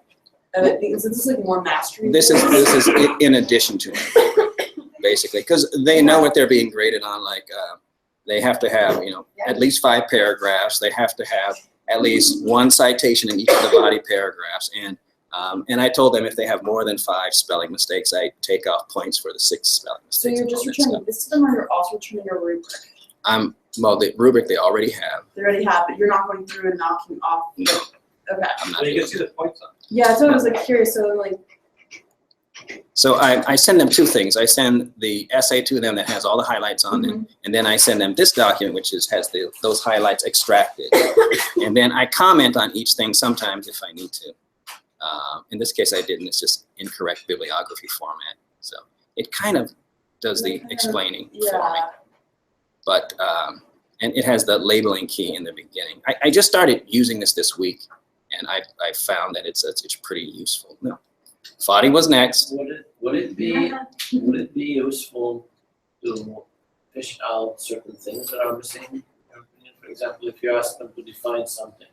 of it being, so this is like more mastery. This is in addition to it, basically, because they know what they're being graded on. Like they have to have at least 5 paragraphs. They have to have at least 1 citation in each of the body paragraphs. And I told them if they have more than 5 spelling mistakes, I take off points for the 6 spelling So mistakes. you're just returning this to them, or you're also returning your rubric? Well, the rubric they already have. They already have, but you're not going through and knocking off. No. Okay. I'm not So you doing can see the points on it. Yeah, so I was like curious. So like, So I send them 2 things. I send the essay to them that has all the highlights on it, and then I send them this document which has those highlights extracted. And then I comment on each thing sometimes if I need to. In this case I didn't. It's just incorrect bibliography format. So it kind of does the explaining for me. yeah. But and it has the labeling key in the beginning. I just started using this week, and I found that it's pretty useful. No. Fadi was next. Would it be useful to fish out certain things that are missing? In your opinion? For example, if you ask them to define something,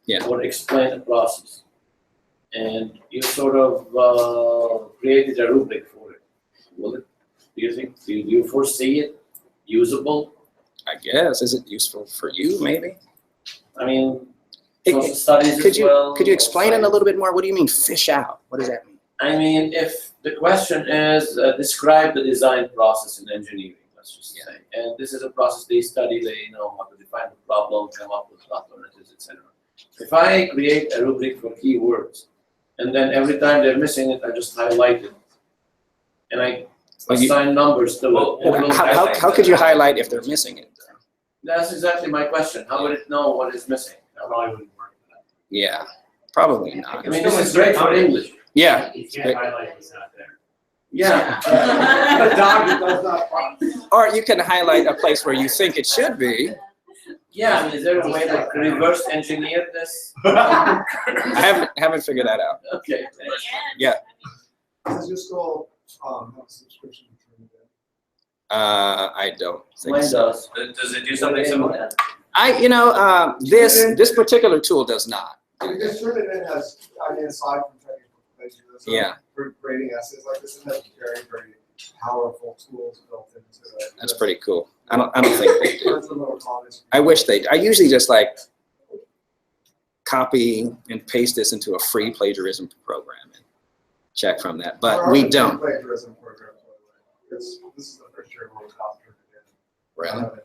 Yeah. or explain the process, and you sort of created a rubric for it, do you foresee it usable? I guess. Is it useful for you, maybe? I mean, It- social studies Could as you well. could you explain it a science. little bit more? What do you mean fish out? What does that mean? I mean, if the question is describe the design process in engineering, let's just say, and this is a process they study, they know how to define the problem, come up with alternatives, etc. If I create a rubric for keywords, and then every time they're missing it, I just highlight it, and I Well, you- assign numbers to it. How could you highlight if they're missing it? That's exactly my question. How would it know what is missing? That probably wouldn't work for that. Yeah, probably not. I mean, this is great for English. Yeah. You can't highlight what's not there. Yeah. The dog that does not bark. Or you can highlight a place where you think it should be. Yeah, I mean, is there a way to reverse engineer this? I haven't figured that out. Okay. Does your school have a subscription to it? I don't think Mine so. does. Does it do something similar? This particular tool does not. Because Trinidad has, aside from technical plagiarism, Yeah. for grading essays like this, it has very, very powerful tools built into it. That's pretty cool. I don't think they do. That's a little common. I wish they. I usually just copy and paste this into a free plagiarism program and check from that, but we don't. Plagiarism program, by the way. This is the first year we're about to turn it in. Really?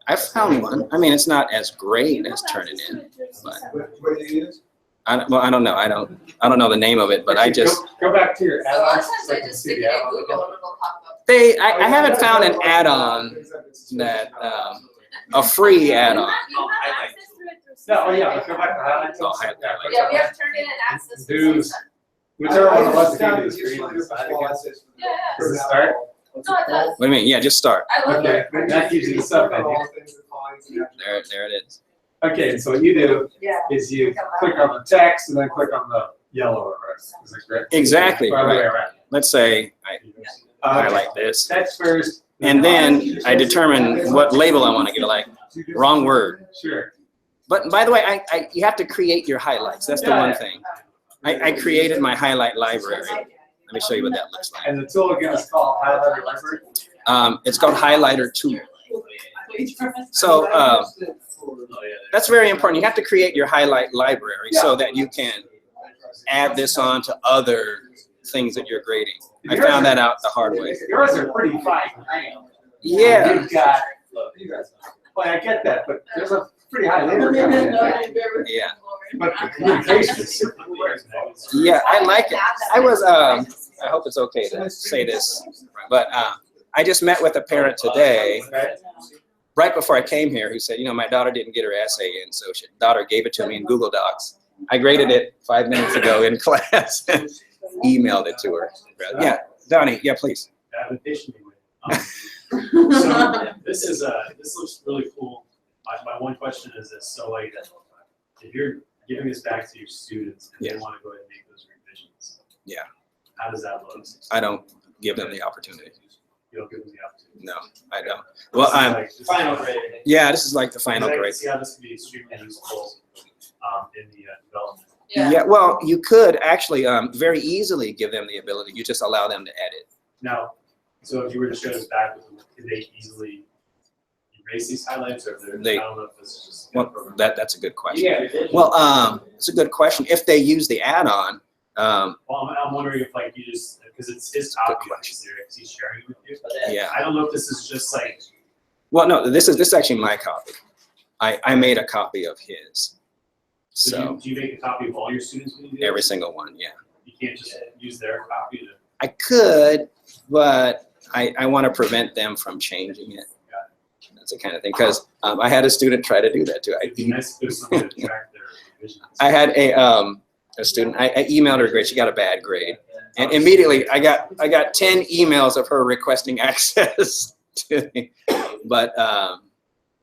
I found one. I mean, it's not as great as Turnitin, but What do you use? well, I don't know. I don't know the name of it, but I just Go back to your A lot of add-ons. times so I can just see stick the it in add-on. Google and it'll pop up. I haven't found an add-on that a free add-on. You have access to it through No, oh yeah, system. but go back to highlights. Oh, highlight. Yeah, we have turned in and access to Dues. system. Whichever one it was, Down if to you do the screen on the side again. Yeah, yeah. Does it start? No, it does. What do you mean? Yeah, just start. I love it. Okay, that gives you the submenu. There it is. Okay, so what you do Yeah. is you click on the text and then click on the yellow or red. Is that correct? Exactly, Or other way right. around. Let's say I Okay. highlight this, Text first. and then I determine what label I want to get. Like wrong word. Sure. But by the way, you have to create your highlights. That's the Yeah, one yeah. thing. I created my highlight library. Let me show you what that looks like. And the tool again is called Highlighter Library. It's called Highlighter Tool. So that's very important. You have to create your highlight library so that you can add this on to other things that you're grading. I found that out the hard way. Yours are pretty fine. Yeah. You've got, well, I get that, but there's a pretty high labor coming in there. Yeah. But the communication is super clear. Yeah, I like it. I was, I hope it's okay to say this, but I just met with a parent today, right before I came here, who said, you know, my daughter didn't get her essay in, so she daughter gave it to me in Google Docs. I graded it 5 minutes ago in class and emailed it to her. Yeah, Donnie, yeah, please. I've been patiently waiting. So this looks really cool. My one question is this, so like, if you're giving this back to your students and Yeah. they want to go ahead and make those revisions. Yeah. How does that look? I don't give them the opportunity. You don't give them the opportunity. No, I don't. Well, This is like- Final grade. yeah, this is like the final I can grade. see how this could be extremely useful in the development. Yeah, well, you could actually very easily give them the ability. You just allow them to edit. Now, so if you were to show this back with them, could they easily erase these highlights or if they're, They- I don't know if this is just. Well, that's a good question. Yeah, it is. Well, it's a good question. If they use the add-on, Well, I'm wondering if like you just, because it's his copy of these there, because he's sharing it with you. yeah. I don't know if this is just like, Well, no, this is actually my copy. I made a copy of his. So do you make a copy of all your students when you do this? every single one, yeah. You can't just use their copy to. I could, but I want to prevent them from changing it. That's the kind of thing, because I had a student try to do that too. It'd be nice if there's something to track their revisions. I had a student, I emailed her grade, she got a bad grade. And immediately I got 10 emails of her requesting access to me. But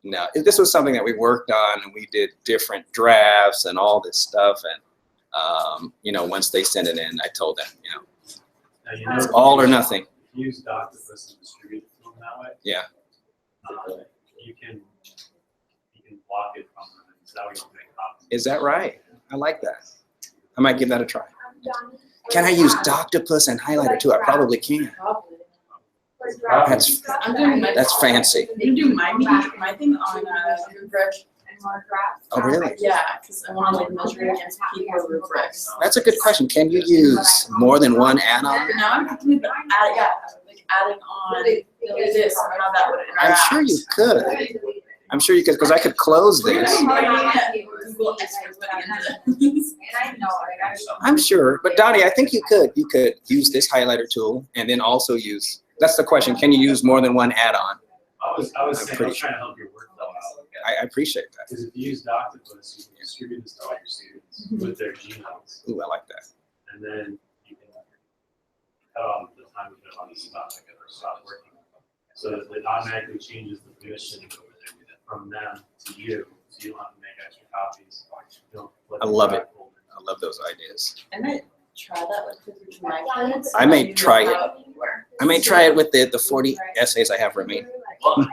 no, this was something that we worked on and we did different drafts and all this stuff. And, you know, once they sent it in, I told them, you know, Now, you know, it's all or nothing. if you use Doctopus and distribute it to them that way. Yeah. You can block it from them, so that way you can make copies. Is that right? I like that. I might give that a try. Can I use Doctopus and highlighter too? I probably can. That's I'm doing my. That's fancy. I'm doing my thing on rubric. Oh, really? Yeah, because I want to like measure against people rubrics. That's a good question. Can you use more than one add-on? But now I'm thinking about adding on this or how that would I'm interact. sure you could. I'm sure you could, because I could close this. Google Extras went into this. I'm sure, but Donnie, I think you could. You could use this highlighter tool and then also use, that's the question, can you use more than one add-on? I was I'm saying, I pretty was trying to help your workflow out. I appreciate that. Because if you use Doctopus, you can distribute this to all your students with their Gmails. Ooh, I like that. And then you can cut off the time you put on the stop working. So that it automatically changes the permission from them to you, so you don't have to make extra copies. You don't flip I love the it. folder. I love those ideas. I might try that with my kids. I may try it. I may try it with the 40 essays I have remaining. Well,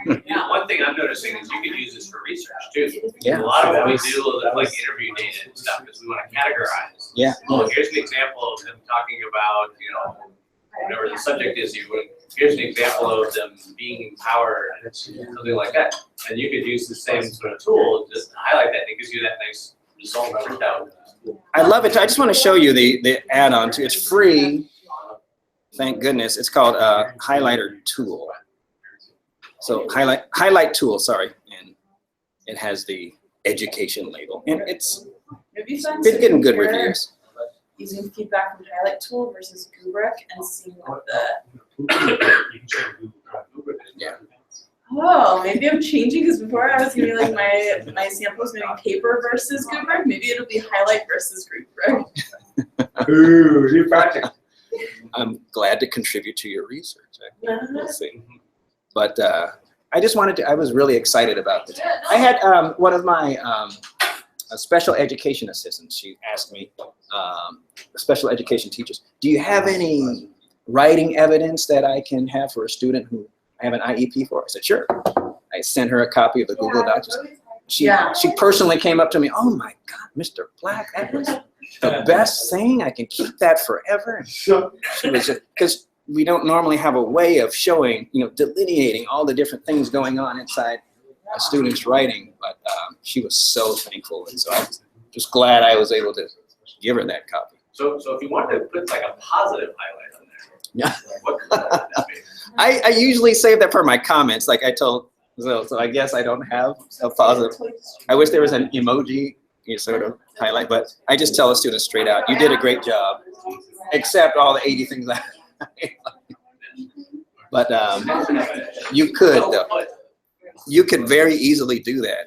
one thing I'm noticing is you can use this for research too. Yeah. A lot of what we do with like interview data and stuff is we want to categorize. Yeah. Well, here's an example of them talking about, you know, whatever the subject is, here's an example of them being empowered, something like that. And you could use the same sort of tool, just to highlight that, and it gives you that nice result printed out. I love it. I just want to show you the add-on too. It's free. thank goodness. It's called highlighter tool. So highlight tool, sorry, and it has the education label, and it's Maybe find been getting good compare reviews. Using feedback from Highlight Tool versus Kubrick and seeing what the, You can share Google Drive. Yeah. oh, maybe I'm changing, because before I was gonna be like my samples maybe paper versus Kubrick, maybe it'll be Highlight versus Kubrick. Ooh, new project. I'm glad to contribute to your research. Uh-huh. We'll see. But I just wanted to, I was really excited about this. I had one of my special education assistants, she asked me, special education teachers, do you have any writing evidence that I can have for a student who I have an IEP for? I said, sure. I sent her a copy of the Google Docs. She personally came up to me, oh my God, Mr. Black, that was the best thing. I can keep that forever. And she was just, because we don't normally have a way of showing, delineating all the different things going on inside a student's writing, but she was so thankful, and so I was just glad I was able to give her that copy. So if you wanted to put like a positive highlight on there, Yeah. what color would that be? I usually save that for my comments, like I told, so I guess I don't have a positive. I wish there was an emoji sort of highlight, but I just tell the students straight out, you did a great job, except all the 80 things I but you could, though. You could very easily do that.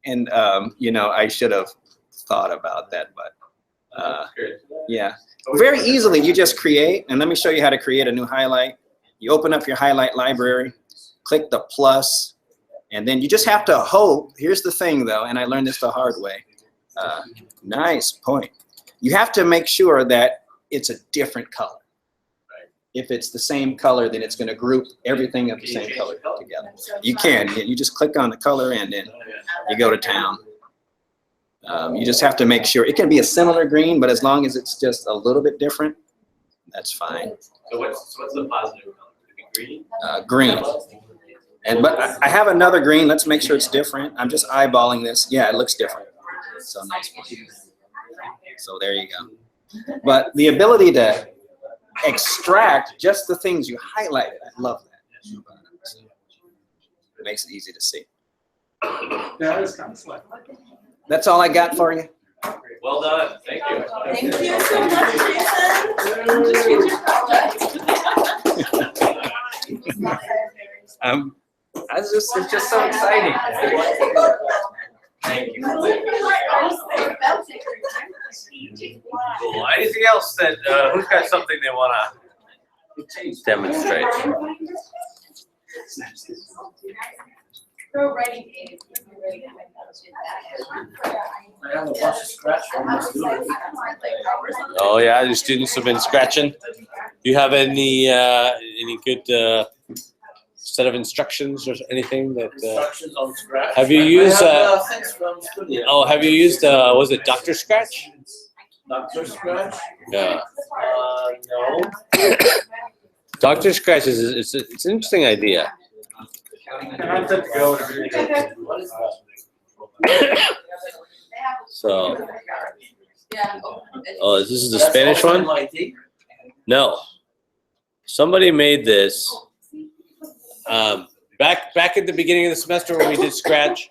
And, I should have thought about that, but yeah. Very easily, you just create, and let me show you how to create a new highlight. You open up your highlight library, click the plus, and then you just have to hope. Here's the thing, though, and I learned this the hard way. Nice point. You have to make sure that it's a different color. If it's the same color, then it's going to group everything of the same color together. You can. You just click on the color and then you go to town. You just have to make sure. It can be a similar green, but as long as it's just a little bit different, that's fine. So what's the positive color? Would it be green? Green. But I have another green. Let's make sure it's different. I'm just eyeballing this. Yeah, it looks different. So nice point. So there you go. But the ability to extract just the things you highlighted, I love that. It makes it easy to see. Yeah, it's kind of slick. That's all I got for you. Well done. Thank you. Thank you so much, Jason. Just read your project. It's just so exciting. Thank you. Cool. Anything else that, who's got something they want to demonstrate? Pro writing aid. I have a bunch of scratch from my students. Oh yeah, the students have been scratching. Do you have any good set of instructions or anything that? Instructions on scratch. Have you used? I have, things from studio. Oh, have you used? Was it Dr. Scratch? Dr. Scratch? Yeah. No. Dr. Scratch it's an interesting idea. I'm set to go. What is that? So, Yeah. oh, this is the Spanish one? No. Somebody made this back at the beginning of the semester when we did Scratch.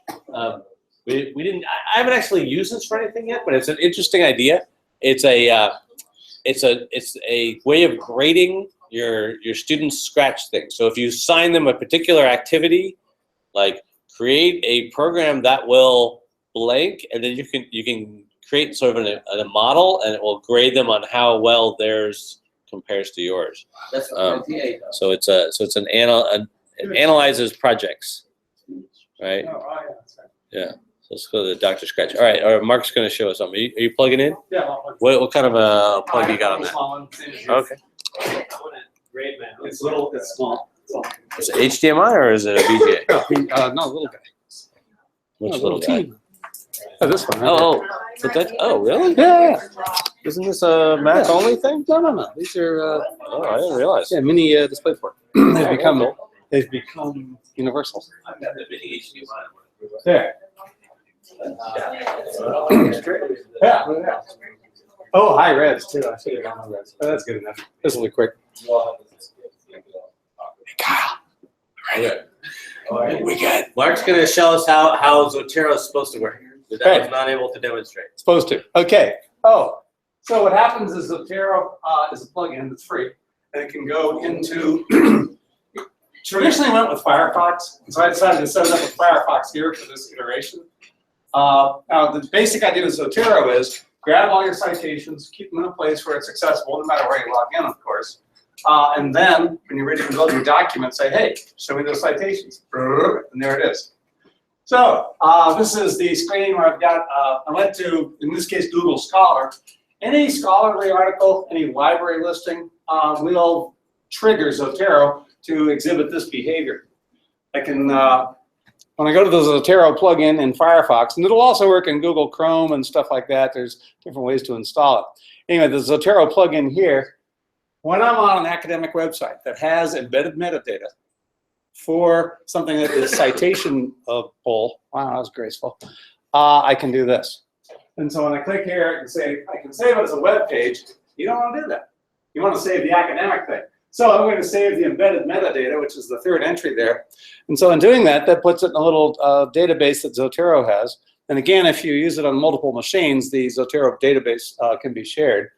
We didn't. I haven't actually used this for anything yet, but it's an interesting idea. It's a way of grading your students' Scratch things. So if you assign them a particular activity, like create a program that will blank, and then you can create sort of a model, and it will grade them on how well theirs compares to yours. That's 28. So it analyzes projects, right? Yeah. So let's go to the Dr. Scratch. All right. Or Mark's going to show us something. Are you plugging in? Yeah. I'll plug What kind of a plug you got on that? Small one, same as yours. Okay. It's little, it's small. Is it HDMI or is it a VGA? No, little guy. Which No, little guy? teeny. Oh, this one. Right Oh, so that, oh, really? Yeah. Isn't this a Mac only thing? No. These are Oh, I didn't realize. yeah, mini display port. They've become universal. I've got the mini HDMI. There. Yeah. Oh, high res too. I should have done high res, but that's good enough. This will be quick. Kyle. Okay. We good. Mark's gonna show us how Zotero is supposed to work, that I was not able to demonstrate. Supposed to. Okay. Oh, so what happens is Zotero is a plugin that's free, and it can go into. Traditionally went with Firefox, and so I decided to set it up with Firefox here for this iteration. Now, the basic idea of Zotero is grab all your citations, keep them in a place where it's accessible, no matter where you log in, of course. And then, when you're ready to build your document, say, hey, show me those citations. And there it is. So, this is the screen where I've got, I went to, in this case, Google Scholar. Any scholarly article, any library listing will trigger Zotero to exhibit this behavior. I can, when I go to the Zotero plugin in Firefox, and it'll also work in Google Chrome and stuff like that, there's different ways to install it. Anyway, the Zotero plugin here, when I'm on an academic website that has embedded metadata for something that is citation pull, wow, that was graceful, I can do this. And so when I click here and say, I can save it as a web page, you don't want to do that. You want to save the academic thing. So I'm going to save the embedded metadata, which is the third entry there. And so in doing that, that puts it in a little database that Zotero has. And again, if you use it on multiple machines, the Zotero database can be shared.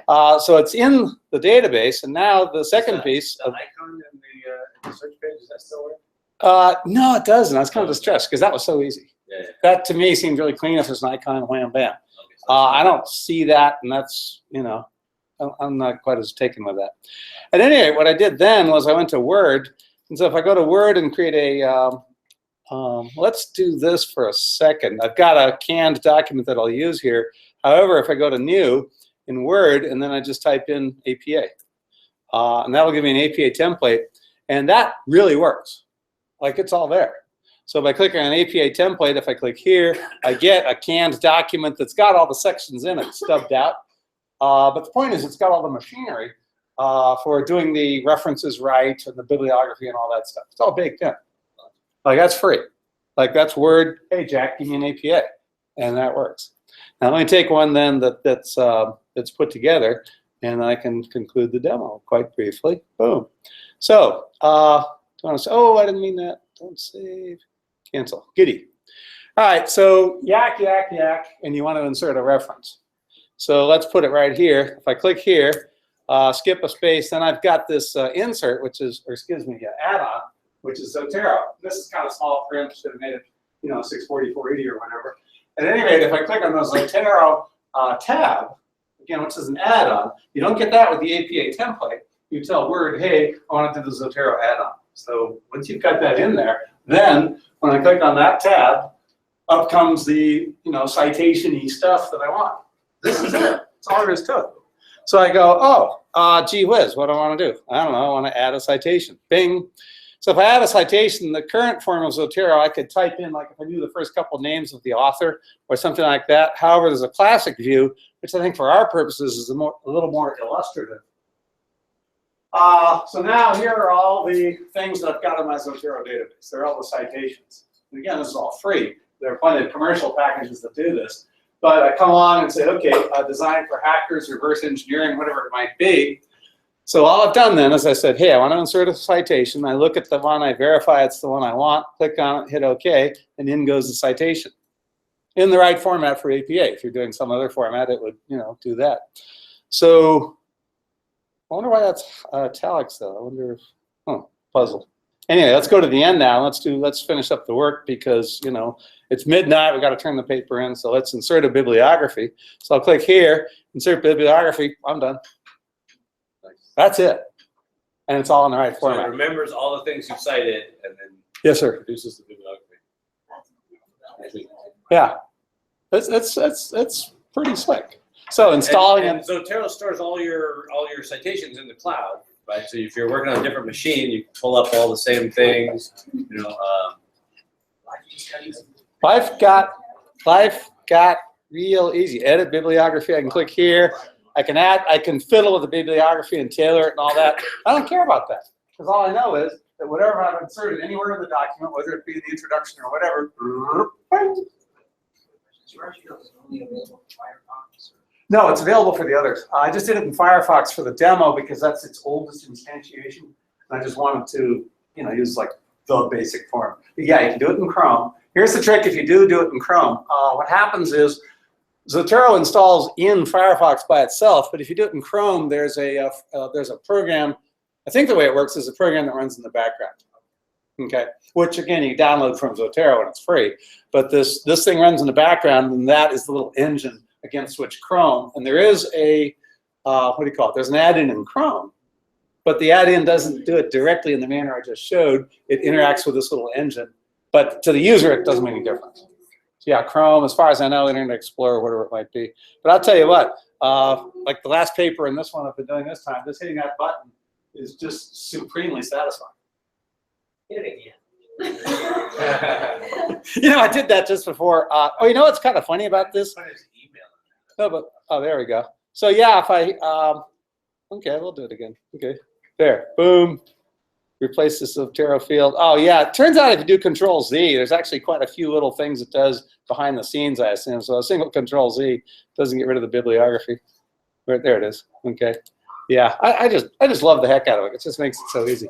So it's in the database, and now the second piece. The icon in the search page, does that still work? No, it doesn't. I was kind of distressed because that was so easy. Yeah. That to me seemed really clean if there's an icon, wham, bam. I don't see that, and that's, you know, I'm not quite as taken with that. At any rate, what I did then was I went to Word, and so if I go to Word and create a, let's do this for a second. I've got a canned document that I'll use here. However, if I go to New in Word, and then I just type in APA, and that'll give me an APA template, and that really works. Like, it's all there. So by clicking on APA template, if I click here, I get a canned document that's got all the sections in it stubbed out. But the point is, it's got all the machinery for doing the references right and the bibliography and all that stuff. It's all baked in. Like, that's free. Like, that's Word, hey, Jack, give me an APA. And that works. Now, let me take one then that's put together, and I can conclude the demo quite briefly. Boom. So, oh, I didn't mean that. Don't save. Cancel. Giddy. All right, so yak, yak, yak, and you want to insert a reference. So let's put it right here. If I click here, skip a space, then I've got this insert, which is, or excuse me, add-on, which is Zotero. This is kind of small print, should have made it, you know, 640, 480 or whatever. At any rate, if I click on the Zotero tab, again, which is an add-on, you don't get that with the APA template. You tell Word, hey, I want to do the Zotero add-on. So once you've got that in there, then when I click on that tab, up comes the, you know, citation-y stuff that I want. This is it. That's all there is to it. So I go, oh, gee whiz, what do I want to do? I don't know, I want to add a citation. Bing. So if I add a citation, the current form of Zotero, I could type in, like if I knew the first couple names of the author or something like that. However, there's a classic view, which I think for our purposes is a little more illustrative. So now here are all the things that I've got in my Zotero database. They're all the citations. And again, this is all free. There are plenty of commercial packages that do this. But I come along and say, okay, design for hackers, reverse engineering, whatever it might be. So all I've done then is I said, hey, I want to insert a citation. I look at the one, I verify it's the one I want, click on it, hit OK, and in goes the citation. In the right format for APA. If you're doing some other format, it would, you know, do that. So I wonder why that's italics though. I wonder if, puzzle. Anyway, let's go to the end now. Let's finish up the work because, you know, it's midnight. We've got to turn the paper in. So let's insert a bibliography. So I'll click here, insert bibliography. I'm done. That's it. And it's all in the right format. So it remembers all the things you cited and then yes, sir. produces the bibliography. Yeah. It's pretty slick. So installing and Zotero stores all your citations in the cloud, right? So if you're working on a different machine, you pull up all the same things. You know, life got real easy. Edit bibliography. I can click here. I can add. I can fiddle with the bibliography and tailor it and all that. I don't care about that because all I know is that whatever I've inserted anywhere in the document, whether it be in the introduction or whatever. No, it's available for the others. I just did it in Firefox for the demo because that's its oldest instantiation. And I just wanted to, use like the basic form. But yeah, you can do it in Chrome. Here's the trick if you do it in Chrome. What happens is Zotero installs in Firefox by itself, but if you do it in Chrome, there's a program. I think the way it works is a program that runs in the background. Okay, which again you download from Zotero and it's free. But this thing runs in the background, and that is the little engine against which Chrome. And there is a what do you call it? There's an add-in in Chrome, but the add-in doesn't do it directly in the manner I just showed. It interacts with this little engine, but to the user it doesn't make any difference. So yeah, Chrome, as far as I know, Internet Explorer, whatever it might be. But I'll tell you what, like the last paper and this one I've been doing this time, just hitting that button is just supremely satisfying. Hit it again. I did that just before. You know what's kind of funny about this? Oh, there we go. So yeah, if I, okay, we'll do it again. Okay, there, boom. Replace this Zotero field. Oh yeah, it turns out if you do Control Z, there's actually quite a few little things it does behind the scenes, I assume. So a single Control Z doesn't get rid of the bibliography. Right there it is. Okay. Yeah, I just love the heck out of it. It just makes it so easy.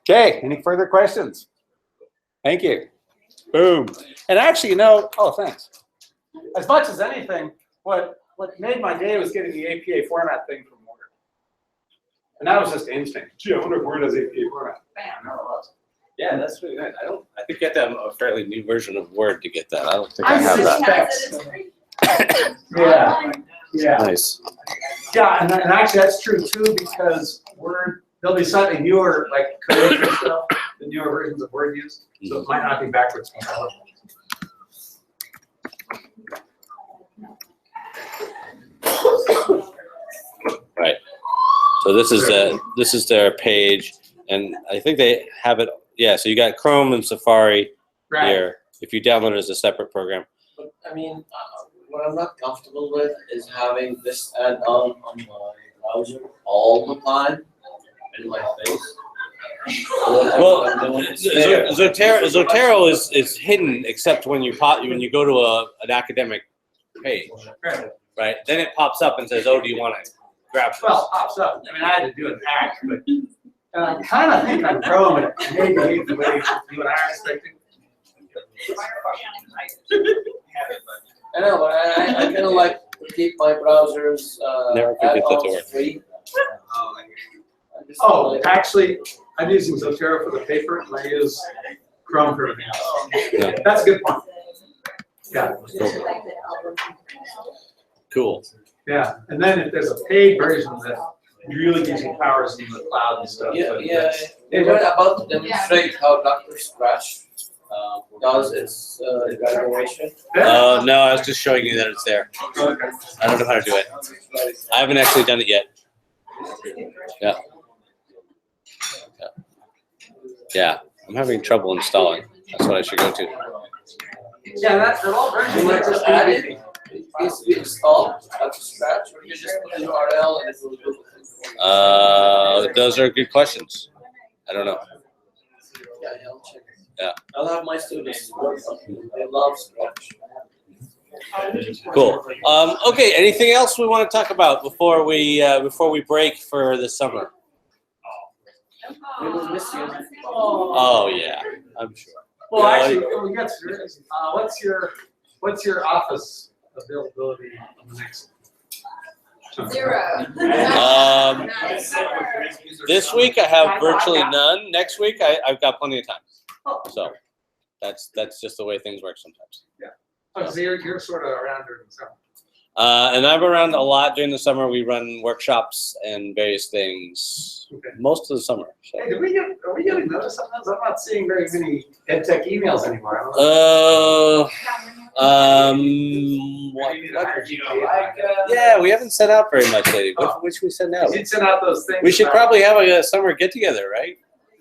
Okay, any further questions? Thank you. Boom. And actually, oh, thanks. As much as anything, what made my day was getting the APA format thing from Word. And that was just instinct. Gee, I wonder if Word has APA format. Bam, there it was. Yeah, that's really nice. I think you have to have a fairly new version of Word to get that. I don't think I have that. Yeah. Nice. Yeah, and actually that's true too, because Word, there'll be slightly newer, like creation stuff, the newer versions of Word use, so it might not be backwards compatible. Right. So this is their page, and I think they have it. Yeah. So you got Chrome and Safari here. If you download it as a separate program. But I mean, what I'm not comfortable with is having this add-on on my browser all the time in my face. Well, Zotero is hidden except when you go to an academic page, right? Then it pops up and says, "Oh, do you want to grab this?" Well, it pops up. I mean, I had to do an act, but and I kind of think on Chrome it may behave the way you and I are expecting. I know, but I kind of like to keep my browsers add-ons free. Oh, actually, I'm using Zotero for the paper, and I use Chrome for everything else. Yeah. That's a good point. Yeah. Cool. Yeah, and then if there's a paid version that really gives you powers in the cloud and stuff. Yeah. We're about to demonstrate how Dr. Scratch does its evaluation. No, I was just showing you that it's there. Okay. I don't know how to do it. I haven't actually done it yet. Yeah. Yeah, I'm having trouble installing. That's what I should go to. Yeah, that's the whole version. You just add it. It's installed Dr. Scratch, or you just put the URL and it will do it. Those are good questions. I don't know. Yeah, I'll check. Yeah. I'll have my students work on it. They love Scratch. Cool. Okay. Anything else we want to talk about before we break for the summer? We will miss you. Oh yeah, I'm sure. Well, actually, we got what's your office availability on the next? 0. This week I have virtually none. Next week I've got plenty of time. So that's just the way things work sometimes. Yeah. Oh, so you're sort of around during the summer. And I'm around a lot during the summer. We run workshops and various things most of the summer. So. Hey, are we getting noticed sometimes? I'm not seeing very many EdTech emails anymore. Yeah, we haven't sent out very much lately. What should we send out? You should send out those things. We should probably have a summer get together, right?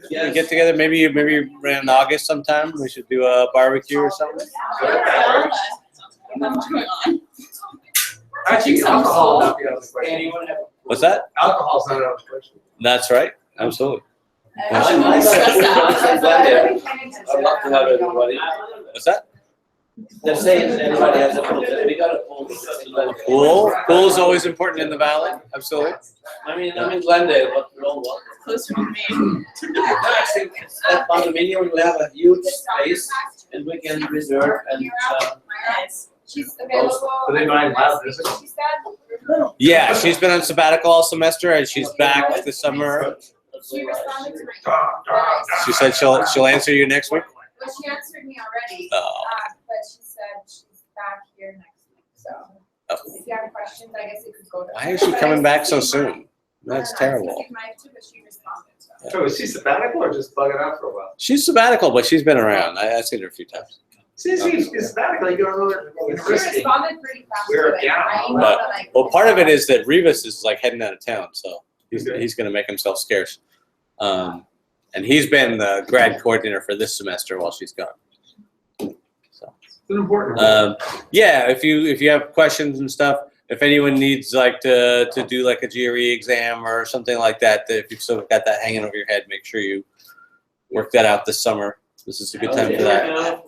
Yes. Get together maybe around August sometime. We should do a barbecue or something. What's going on? Actually, alcohol is not the other question. What's that? Alcohol's not out of the question. That's right. Absolutely. I'm stressed out. I'd love to have everybody. What's that? They're saying everybody has a pool, we got a pool. Pool's always important in the valley, absolutely. I'm in Glendale, but we're all welcome. Closer to me. Actually, that condominium will have a huge space and we can reserve and, Nice. She's available. Do they mind loud music? She said. Yeah, she's been on sabbatical all semester and she's back this summer. She responded to my. She said she'll answer you next week. Well, she answered me already, Oh. but she said she's back here next week, so. Oh. If you have questions, I guess you could go to. Why is she coming back so soon? That's I terrible. don't know, I think Mike too, but she responded, so. So is she sabbatical or just bugging out for a while? She's sabbatical, but she's been around. I've seen her a few times. She's sabbatical, you go to another She university. responded pretty fast We're to it. down. I know But- that, like, Well, part of it is that Rivas is like heading out of town, so Okay. he's going to make himself scarce. And he's been the grad coordinator for this semester while she's gone. So, It's an important one. yeah, if you have questions and stuff, if anyone needs like to do like a GRE exam or something like that, if you've still got that hanging over your head, make sure you work that out this summer. This is a good time for that.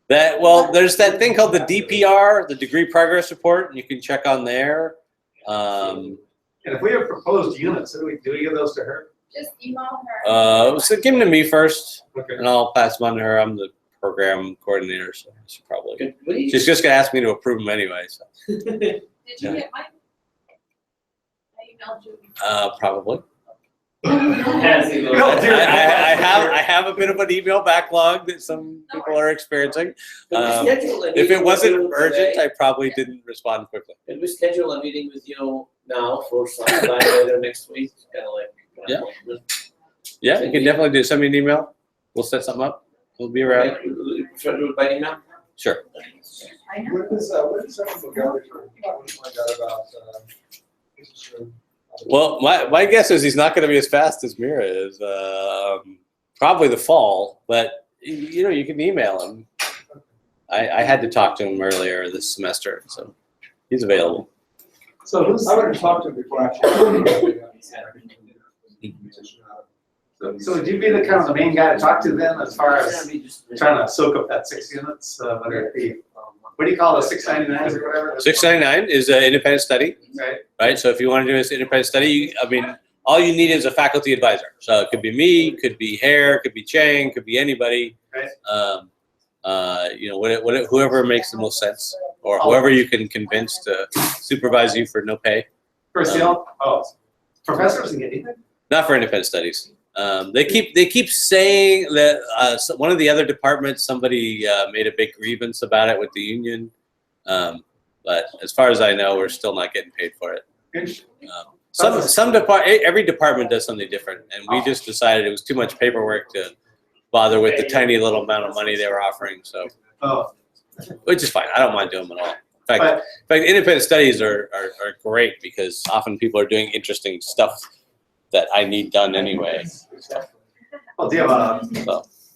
There's that thing called the DPR, the Degree Progress Report, and you can check on there. And if we have proposed units, do we give those to her? Just email her. So give them to me first, Okay. and I'll pass them on to her. I'm the program coordinator, so she probably. Could we- She's just gonna ask me to approve them anyway, so Did you Yeah. get mine? I emailed you. probably. Yes, you go. I have a bit of an email backlog that some people are experiencing. Could we schedule a If meeting it wasn't with you urgent, today? I probably didn't respond quickly. Can we schedule a meeting with you now for some time later next week, kinda like. Yeah. Yeah, you can definitely do. Send me an email. We'll set something up. We'll be around. Right, you prefer to do it by email? Sure. I know. What is technical garbage? I want to find out about, Well, my guess is he's not going to be as fast as Mira is. Probably the fall, but you can email him. I had to talk to him earlier this semester, so he's available. So who's, I would have talked to him before actually. so would you be the kind of the main guy to talk to then as far as trying to soak up that 6 units, whether it be, what do you call it, 699s or whatever? 699 is an independent study, Right, right? So if you want to do this independent study, all you need is a faculty advisor. So it could be me, could be Hare, could be Chang, could be anybody. right. Whoever makes the most sense, or whoever you can convince to supervise you for no pay. First, professors and anything? Not for independent studies. They keep saying that one of the other departments, somebody made a big grievance about it with the union. But as far as I know, we're still not getting paid for it. Every department does something different, and we just decided it was too much paperwork to bother with the tiny little amount of money they were offering. So, Oh, which is fine. I don't mind doing them at all. In fact, independent studies are great because often people are doing interesting stuff that I need done anyway. well, do you have a,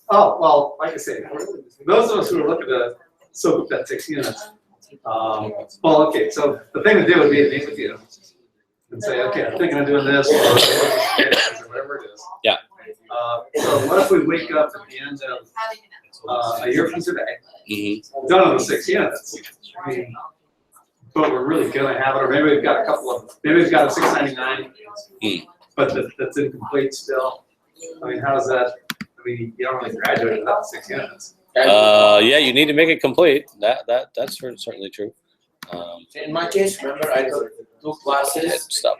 well, like I say, those of us who are looking to soak up that 6 units, okay, so the thing to do would be to meet with you and say, okay, I'm thinking of doing this, or whatever it is. Yeah. So what if we wake up at the end of a year from today, done on the 6 units? I mean, but we're really gonna have it, or maybe we've got a $699, but that's incomplete still. I mean, how's that? I mean, you don't really graduate without 6 units. Yeah, you need to make it complete. That's certainly true. In my case, remember, I took 2 classes. Stop.